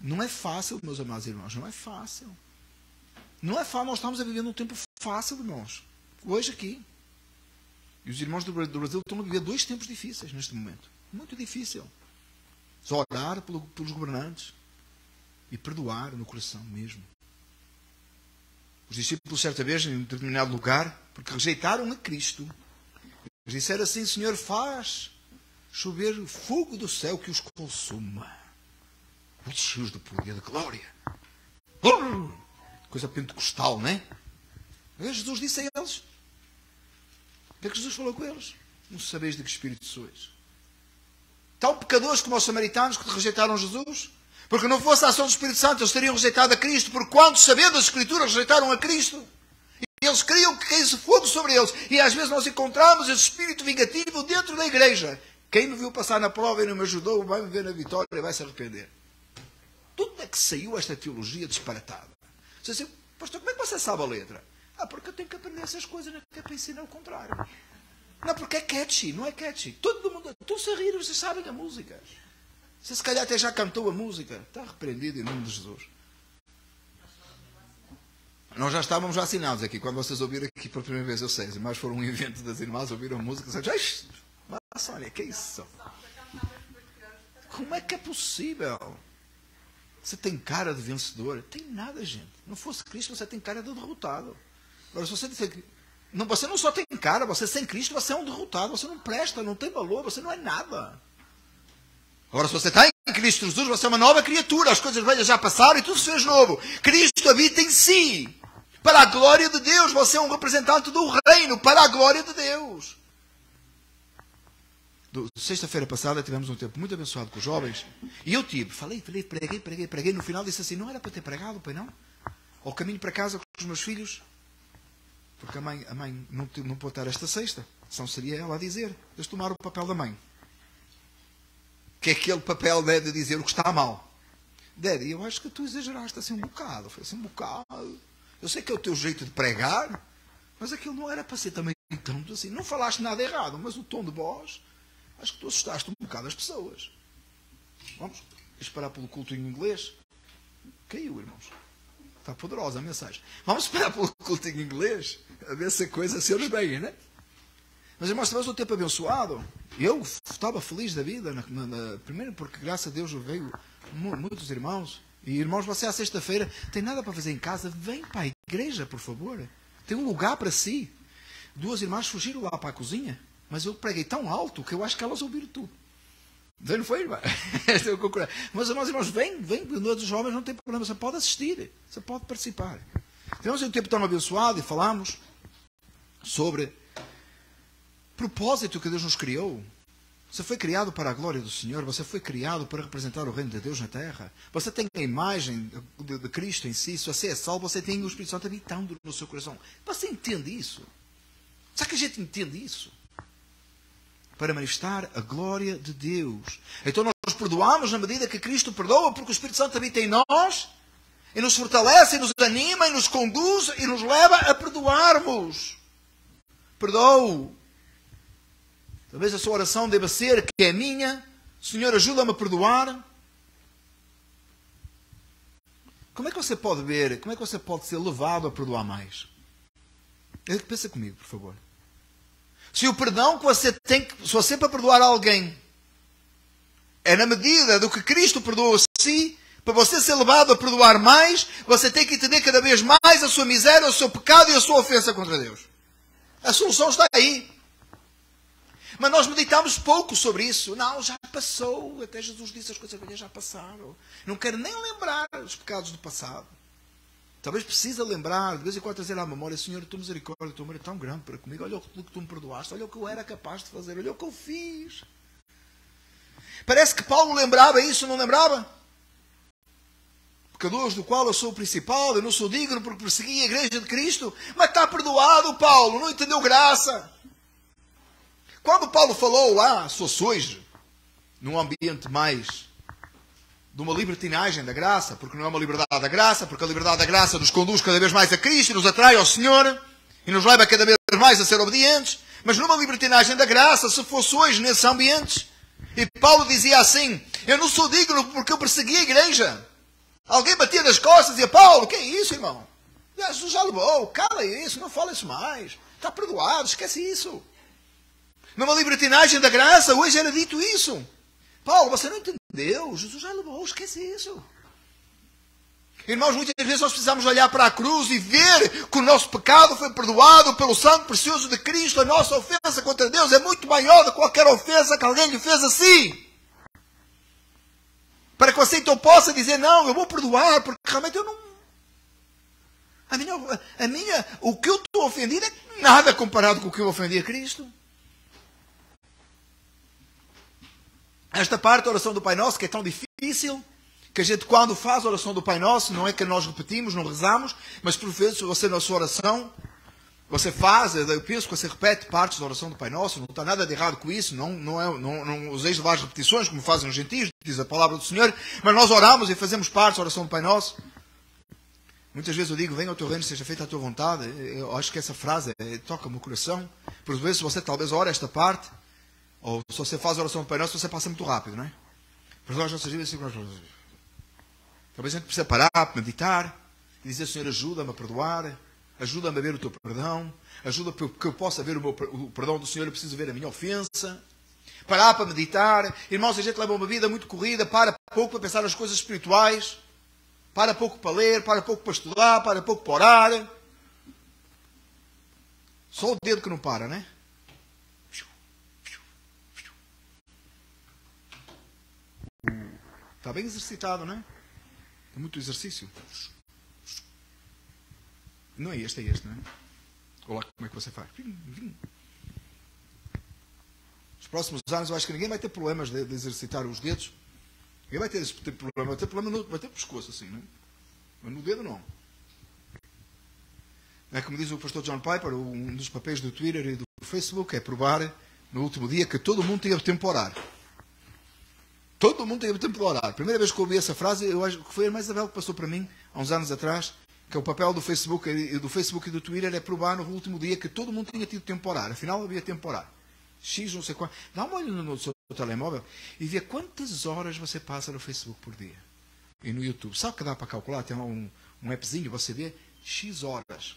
Não é fácil, meus amados irmãos, não é fácil. Não é fácil, nós estamos a viver num tempo fácil, irmãos. Hoje aqui. E os irmãos do Brasil estão a viver 2 tempos difíceis neste momento. Muito difícil. Só orar pelos governantes e perdoar no coração mesmo. Os discípulos, certa vez, em um determinado lugar, porque rejeitaram a Cristo, eles disseram assim: Senhor, faz chover fogo do céu que os consuma. Muito cheios de poder, de glória. Coisa pentecostal, não é? Mas Jesus disse a eles. O que é que Jesus falou com eles? Não sabeis de que espírito sois. Tão pecadores como os samaritanos que rejeitaram Jesus? Porque não fosse a ação do Espírito Santo, eles teriam rejeitado a Cristo, porque quando, sabendo as Escrituras, rejeitaram a Cristo. E eles queriam que caísse fogo sobre eles. E às vezes nós encontramos esse espírito vingativo dentro da igreja. Quem me viu passar na prova e não me ajudou, vai me ver na vitória e vai se arrepender. De onde é que saiu esta teologia disparatada? Você diz assim, pastor, como é que você sabe a letra? Porque eu tenho que aprender essas coisas, não é para ensinar o contrário. Não, porque é catchy, não é catchy. Todo mundo, estão-se a rir, vocês sabem a música. Você se calhar até já cantou a música. Está repreendido em nome de Jesus. Nós já estávamos vacinados aqui. Quando vocês ouviram aqui pela primeira vez, eu sei, os irmãos foram um evento das irmãs, ouviram a música, mas olha, que é isso? Como é que é possível? Você tem cara de vencedor? Tem nada, gente. Não fosse Cristo, você tem cara de derrotado. Agora, se você disser que não, você não só tem cara, você sem Cristo, você é um derrotado. Você não presta, não tem valor, você não é nada. Agora, se você está em Cristo Jesus, você é uma nova criatura. As coisas velhas já passaram e tudo se fez novo. Cristo habita em si. Para a glória de Deus. Você é um representante do reino. Para a glória de Deus. Sexta-feira passada tivemos um tempo muito abençoado com os jovens. E eu preguei. No final disse assim, não era para ter pregado, pois não? Ao caminho para casa com os meus filhos. Porque a mãe não pode estar esta sexta. Senão seria ela a dizer. Deixa tomar o papel da mãe. Que é aquele papel de dizer o que está mal. Daddy, eu acho que tu exageraste assim um bocado. Foi assim um bocado. Eu sei que é o teu jeito de pregar, mas aquilo não era para ser também tanto assim. Não falaste nada errado, mas o tom de voz, acho que tu assustaste um bocado as pessoas. Vamos esperar pelo culto em inglês. Caiu, irmãos. Está poderosa a mensagem. Vamos esperar pelo culto em inglês, a ver se a coisa se nos bem, né? Mas, irmãos, tivemos um tempo abençoado. Eu estava feliz da vida, primeiro porque, graças a Deus, veio muitos irmãos. E, irmãos, você à sexta-feira tem nada para fazer em casa, vem para a igreja, por favor. Tem um lugar para si. Duas irmãs fugiram lá para a cozinha, mas eu preguei tão alto que eu acho que elas ouviram tudo. Não foi, irmã? Mas, irmãos, vem, os jovens não tem problema, você pode assistir, você pode participar. Tivemos um tempo tão abençoado e falamos sobre propósito que Deus nos criou. Você foi criado para a glória do Senhor. Você foi criado para representar o reino de Deus na terra. Você tem a imagem de Cristo em si. Se você é salvo, você tem o Espírito Santo habitando no seu coração. Você entende isso? Sabe que a gente entende isso? Para manifestar a glória de Deus. Então nós perdoamos na medida que Cristo perdoa, porque o Espírito Santo habita em nós e nos fortalece, e nos anima, e nos conduz, e nos leva a perdoarmos. Perdoo. Talvez a sua oração deva ser, que é minha, Senhor, ajuda-me a perdoar. Como é que você pode ver, como é que você pode ser levado a perdoar mais? Pensa comigo, por favor. Se o perdão que você tem, se você para perdoar alguém, é na medida do que Cristo perdoou a si, para você ser levado a perdoar mais, você tem que entender cada vez mais a sua miséria, o seu pecado e a sua ofensa contra Deus. A solução está aí. Mas nós meditamos pouco sobre isso. Não, já passou. Até Jesus disse as coisas velhas já passaram. Não quero nem lembrar os pecados do passado. Talvez precisa lembrar, de vez em quando trazer à memória, Senhor, a tua misericórdia, a tua amor é tão grande para comigo. Olha o que tu me perdoaste. Olha o que eu era capaz de fazer. Olha o que eu fiz. Parece que Paulo lembrava isso, não lembrava? Pecadores do qual eu sou o principal, eu não sou digno porque persegui a igreja de Cristo. Mas está perdoado, Paulo. Não entendeu graça. Quando Paulo falou lá, sois, num ambiente mais de uma libertinagem da graça, porque não é uma liberdade da graça, porque a liberdade da graça nos conduz cada vez mais a Cristo e nos atrai ao Senhor e nos leva cada vez mais a ser obedientes, mas numa libertinagem da graça, se fosse hoje nesses ambientes, e Paulo dizia assim, eu não sou digno porque eu persegui a igreja. Alguém batia nas costas e dizia, Paulo, que é isso, irmão? Jesus já levou, cala isso, não fala isso mais. Está perdoado, esquece isso. Numa libertinagem da graça, hoje era dito isso. Paulo, você não entendeu? Jesus já levou, esquece isso. Irmãos, muitas vezes nós precisamos olhar para a cruz e ver que o nosso pecado foi perdoado pelo sangue precioso de Cristo. A nossa ofensa contra Deus é muito maior do que qualquer ofensa que alguém lhe fez assim. Para que você então possa dizer, não, eu vou perdoar, porque realmente eu não... O que eu estou ofendido é nada comparado com o que eu ofendi a Cristo. Esta parte da oração do Pai Nosso, que é tão difícil, que a gente quando faz a oração do Pai Nosso, não é que nós repetimos, não rezamos, mas por vezes você na sua oração, você faz, eu penso que você repete partes da oração do Pai Nosso, não está nada de errado com isso, não useis várias repetições, como fazem os gentios, diz a palavra do Senhor, mas nós oramos e fazemos partes da oração do Pai Nosso. Muitas vezes eu digo, venha ao teu reino, seja feita a tua vontade. Eu acho que essa frase toca-me o coração. Por vezes você talvez ore esta parte, ou se você faz a oração do Pai Nosso, você passa muito rápido, não é? Perdoa as nossas dívidas. Talvez a gente precisa parar, meditar, e dizer, Senhor, ajuda-me a perdoar, ajuda-me a ver o teu perdão, ajuda para que eu possa ver o perdão do Senhor, eu preciso ver a minha ofensa. Parar para meditar. Irmãos, a gente leva uma vida muito corrida, para pouco para pensar nas coisas espirituais, para pouco para ler, para pouco para estudar, para pouco para orar. Só o dedo que não para, não é? Está bem exercitado, não é? É muito exercício. Não é este, não é? Olha lá como é que você faz. Nos próximos anos eu acho que ninguém vai ter problemas de exercitar os dedos. Ninguém vai ter esse problema. Vai ter pescoço assim, não é? Mas no dedo não. É como diz o pastor John Piper, um dos papéis do Twitter e do Facebook, é provar no último dia que todo mundo tinha tempo para orar. Todo mundo teve tempo de orar. A primeira vez que eu ouvi essa frase, eu acho que foi a irmã Isabel que passou para mim, há uns anos atrás, que é o papel do Facebook e do Twitter é provar no último dia que todo mundo tinha tido tempo para orar. Afinal, havia tempo para orar. X, não sei quanto. Dá uma olhada no seu telemóvel e vê quantas horas você passa no Facebook por dia. E no YouTube. Sabe que dá para calcular? Tem lá um appzinho, você vê X horas.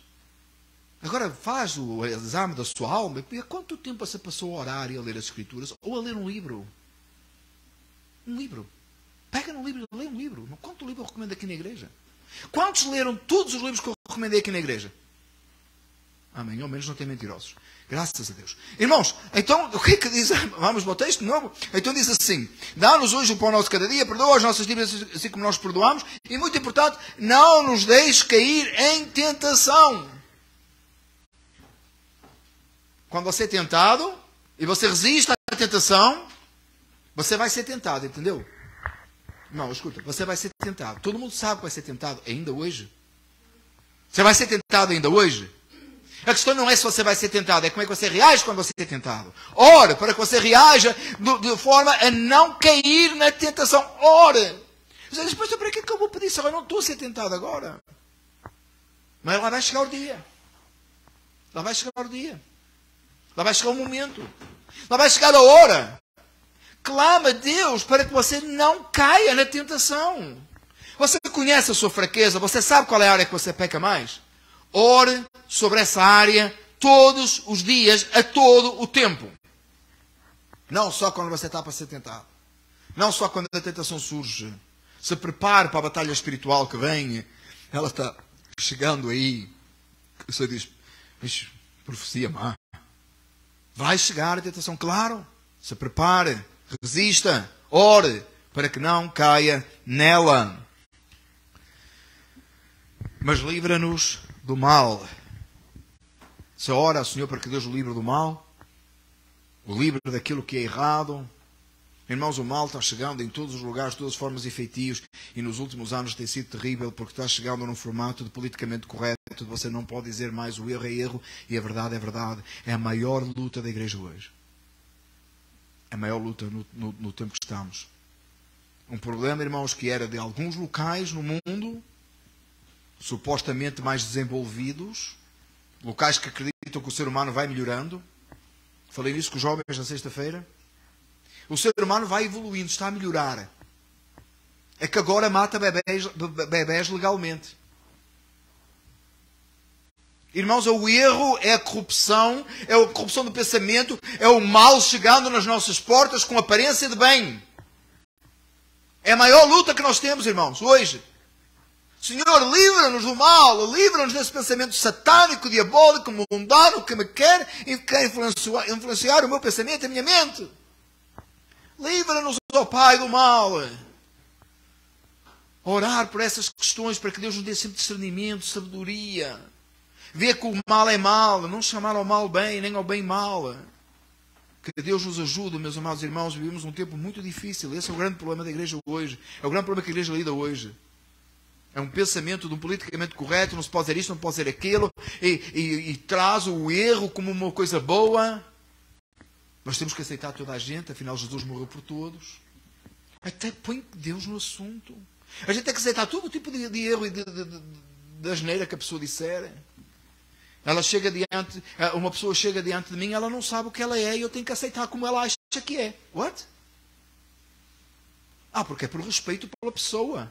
Agora faz o exame da sua alma e vê quanto tempo você passou a orar e a ler as Escrituras ou a ler um livro. Um livro. Pega num livro e lê um livro. Quanto livro eu recomendo aqui na igreja? Quantos leram todos os livros que eu recomendei aqui na igreja? Amém. Ao menos não tem mentirosos. Graças a Deus. Irmãos, então, o que é que diz? Vamos para o texto de novo? Então diz assim, dá-nos hoje o pão nosso cada dia, perdoa as nossas dívidas assim como nós perdoamos, e muito importante, não nos deixes cair em tentação. Quando você é tentado, e você resiste à tentação, você vai ser tentado, entendeu? Não, escuta, você vai ser tentado. Todo mundo sabe que vai ser tentado ainda hoje. Você vai ser tentado ainda hoje? A questão não é se você vai ser tentado, é como é que você reage quando você é tentado. Ora, para que você reaja de forma a não cair na tentação. Ora! Você diz, mas para que eu vou pedir isso? Eu não estou a ser tentado agora. Mas lá vai chegar o dia. Lá vai chegar o dia. Lá vai chegar o momento. Lá vai chegar a hora. Clama a Deus para que você não caia na tentação. Você conhece a sua fraqueza, você sabe qual é a área que você peca mais? Ore sobre essa área todos os dias, a todo o tempo. Não só quando você está para ser tentado. Não só quando a tentação surge. Se prepare para a batalha espiritual que vem. Ela está chegando aí. Você diz, profecia má. Vai chegar a tentação, claro. Se prepare. Resista, ore, para que não caia nela. Mas livra-nos do mal. Se ora ao Senhor para que Deus o livre do mal, o livre daquilo que é errado. Irmãos, o mal está chegando em todos os lugares, de todas as formas e feitios, e nos últimos anos tem sido terrível, porque está chegando num formato de politicamente correto, você não pode dizer mais o erro é erro, e a verdade é verdade. É a maior luta da igreja hoje. A maior luta no tempo que estamos. Um problema, irmãos, que era de alguns locais no mundo, supostamente mais desenvolvidos, locais que acreditam que o ser humano vai melhorando. Falei nisso com os jovens na sexta-feira. O ser humano vai evoluindo, está a melhorar. É que agora mata bebés legalmente. Irmãos, é o erro, é a corrupção do pensamento, é o mal chegando nas nossas portas com aparência de bem. É a maior luta que nós temos, irmãos, hoje. Senhor, livra-nos do mal, livra-nos desse pensamento satânico, diabólico, mundano, que me quer influenciar o meu pensamento e a minha mente. Livra-nos, ó Pai, do mal. Orar por essas questões, para que Deus nos dê sempre discernimento, sabedoria. Ver que o mal é mal, não chamar ao mal bem, nem ao bem mal. Que Deus nos ajude, meus amados irmãos. Vivemos um tempo muito difícil. Esse é o grande problema da igreja hoje. É o grande problema que a igreja lida hoje. É um pensamento de um politicamente correto, não se pode dizer isto, não pode dizer aquilo, e traz o erro como uma coisa boa. Nós temos que aceitar toda a gente, afinal Jesus morreu por todos. Até põe Deus no assunto. A gente tem que aceitar todo tipo de erro e de asneira que a pessoa disser. Ela chega diante, uma pessoa chega diante de mim, ela não sabe o que ela é e eu tenho que aceitar como ela acha que é. What? Porque é por respeito pela pessoa.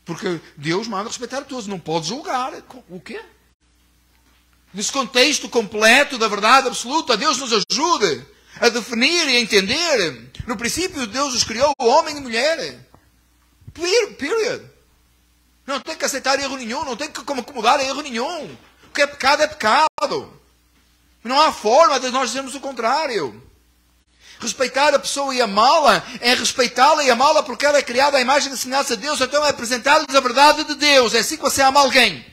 Porque Deus manda respeitar todos, não pode julgar. O quê? Nesse contexto completo da verdade absoluta, Deus nos ajude a definir e a entender. No princípio, Deus os criou, homem e mulher. Period. Não tem que aceitar erro nenhum, não tem que acomodar a erro nenhum. O que é pecado é pecado. Não há forma de nós dizermos o contrário. Respeitar a pessoa e amá-la é respeitá-la e amá-la porque ela é criada à imagem e semelhança de Deus, então é apresentar-lhes a verdade de Deus. É assim que você ama alguém.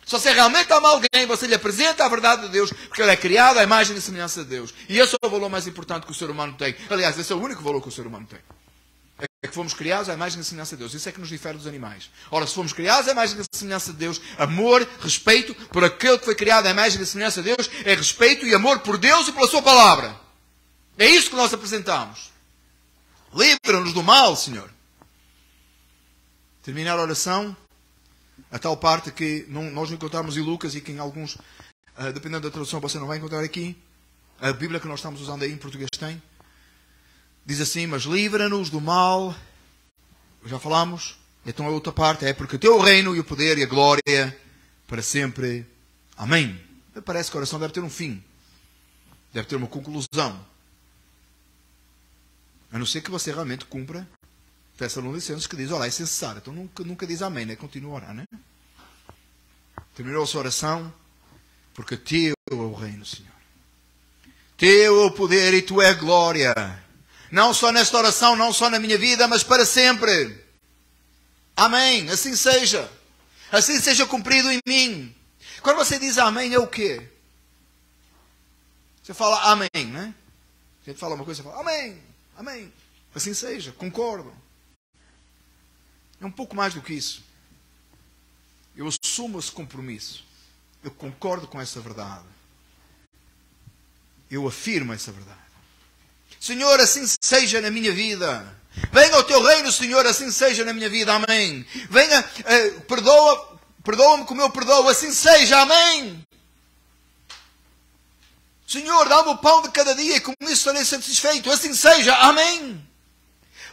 Se você realmente ama alguém, você lhe apresenta a verdade de Deus, porque ela é criada à imagem e semelhança de Deus. E esse é o valor mais importante que o ser humano tem. Aliás, esse é o único valor que o ser humano tem. É que fomos criados à imagem e semelhança de Deus. Isso é que nos difere dos animais. Ora, se fomos criados à imagem e semelhança de Deus, amor, respeito por aquele que foi criado à imagem e semelhança de Deus, é respeito e amor por Deus e pela sua palavra. É isso que nós apresentamos. Livra-nos do mal, Senhor. Terminar a oração, a tal parte que nós não encontramos em Lucas e que em alguns, dependendo da tradução, você não vai encontrar aqui. A Bíblia que nós estamos usando aí em português tem. Diz assim, mas livra-nos do mal. Já falamos. Então a outra parte é porque o teu reino e o poder e a glória para sempre. Amém. Parece que a oração deve ter um fim. Deve ter uma conclusão. A não ser que você realmente cumpra Tessalonicenses que diz, olha, é necessário. Então nunca diz amém, né? Continua a orar, né? Terminou a sua oração, porque teu é o reino, Senhor. Teu é o poder e tu é a glória. Não só nesta oração, não só na minha vida, mas para sempre. Amém. Assim seja. Assim seja cumprido em mim. Quando você diz amém, é o quê? Você fala amém, né? A gente fala uma coisa, você fala amém. Amém. Assim seja. Concordo. É um pouco mais do que isso. Eu assumo esse compromisso. Eu concordo com essa verdade. Eu afirmo essa verdade. Senhor, assim seja na minha vida. Venha o teu reino, Senhor, assim seja na minha vida. Amém. Venha, perdoa-me como eu perdoo, assim seja. Amém. Senhor, dá-me o pão de cada dia e com isso estarei satisfeito. Assim seja. Amém.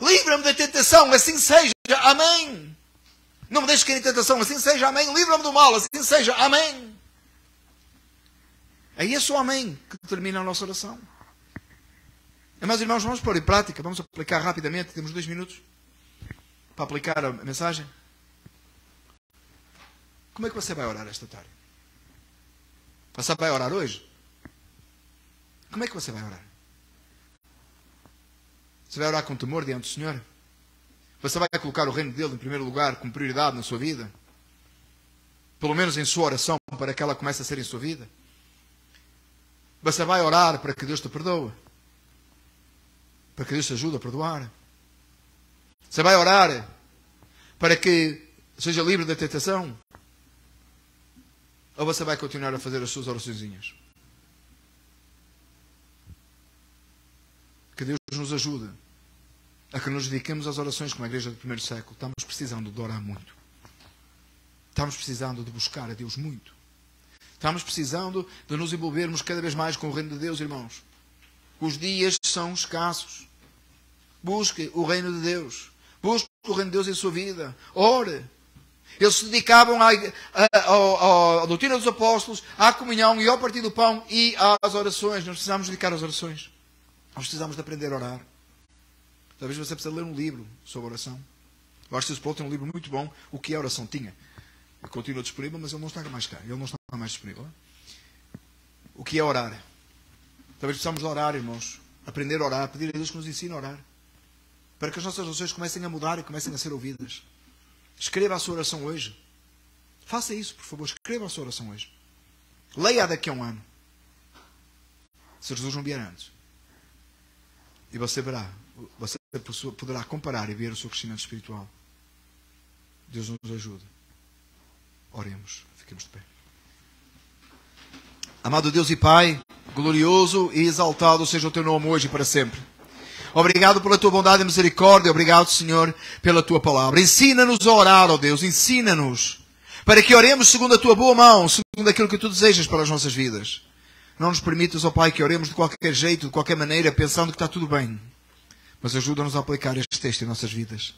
Livra-me da tentação. Assim seja. Amém. Não me deixes cair em tentação. Assim seja. Amém. Livra-me do mal. Assim seja. Amém. É esse o amém que termina a nossa oração. Meus irmãos, vamos pôr em prática. Vamos aplicar rapidamente. Temos 2 minutos para aplicar a mensagem. Como é que você vai orar esta tarde? Você vai orar hoje? Como é que você vai orar? Você vai orar com temor diante do Senhor? Você vai colocar o reino dele em primeiro lugar como prioridade na sua vida? Pelo menos em sua oração, para que ela comece a ser em sua vida? Você vai orar para que Deus te perdoe? Para que Deus te ajude a perdoar? Você vai orar para que seja livre da tentação? Ou você vai continuar a fazer as suas oraçõezinhas? Que Deus nos ajude a que nos dediquemos às orações como a igreja do primeiro século. Estamos precisando de orar muito. Estamos precisando de buscar a Deus muito. Estamos precisando de nos envolvermos cada vez mais com o reino de Deus, irmãos. Os dias são escassos. Busque o reino de Deus. Busque o reino de Deus em sua vida. Ore. Eles se dedicavam à doutrina dos apóstolos, à comunhão e ao partir do pão e às orações. Nós precisamos dedicar às orações. Nós precisamos de aprender a orar. Talvez você precise ler um livro sobre oração. O R.C. Sproul tem um livro muito bom, O que é oração? Tinha. Ele continua disponível, mas ele não está mais cá. Ele não está mais disponível. O que é orar? Talvez precisamos de orar, irmãos. Aprender a orar, pedir a Deus que nos ensine a orar. Para que as nossas orações comecem a mudar e comecem a ser ouvidas. Escreva a sua oração hoje. Faça isso, por favor. Escreva a sua oração hoje. Leia-a daqui a um ano. Se Jesus não vier antes. E você verá. Você poderá comparar e ver o seu crescimento espiritual. Deus nos ajude. Oremos. Fiquemos de pé. Amado Deus e Pai, glorioso e exaltado seja o teu nome hoje e para sempre. Obrigado pela tua bondade e misericórdia. Obrigado, Senhor, pela tua palavra. Ensina-nos a orar, ó Deus. Ensina-nos. Para que oremos segundo a tua boa mão, segundo aquilo que tu desejas para as nossas vidas. Não nos permitas, ó Pai, que oremos de qualquer jeito, de qualquer maneira, pensando que está tudo bem. Mas ajuda-nos a aplicar este texto em nossas vidas.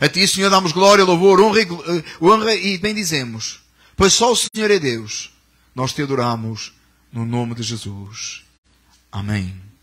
A Ti, Senhor, damos glória, louvor, honra e bendizemos. Pois só o Senhor é Deus. Nós Te adoramos no nome de Jesus. Amém.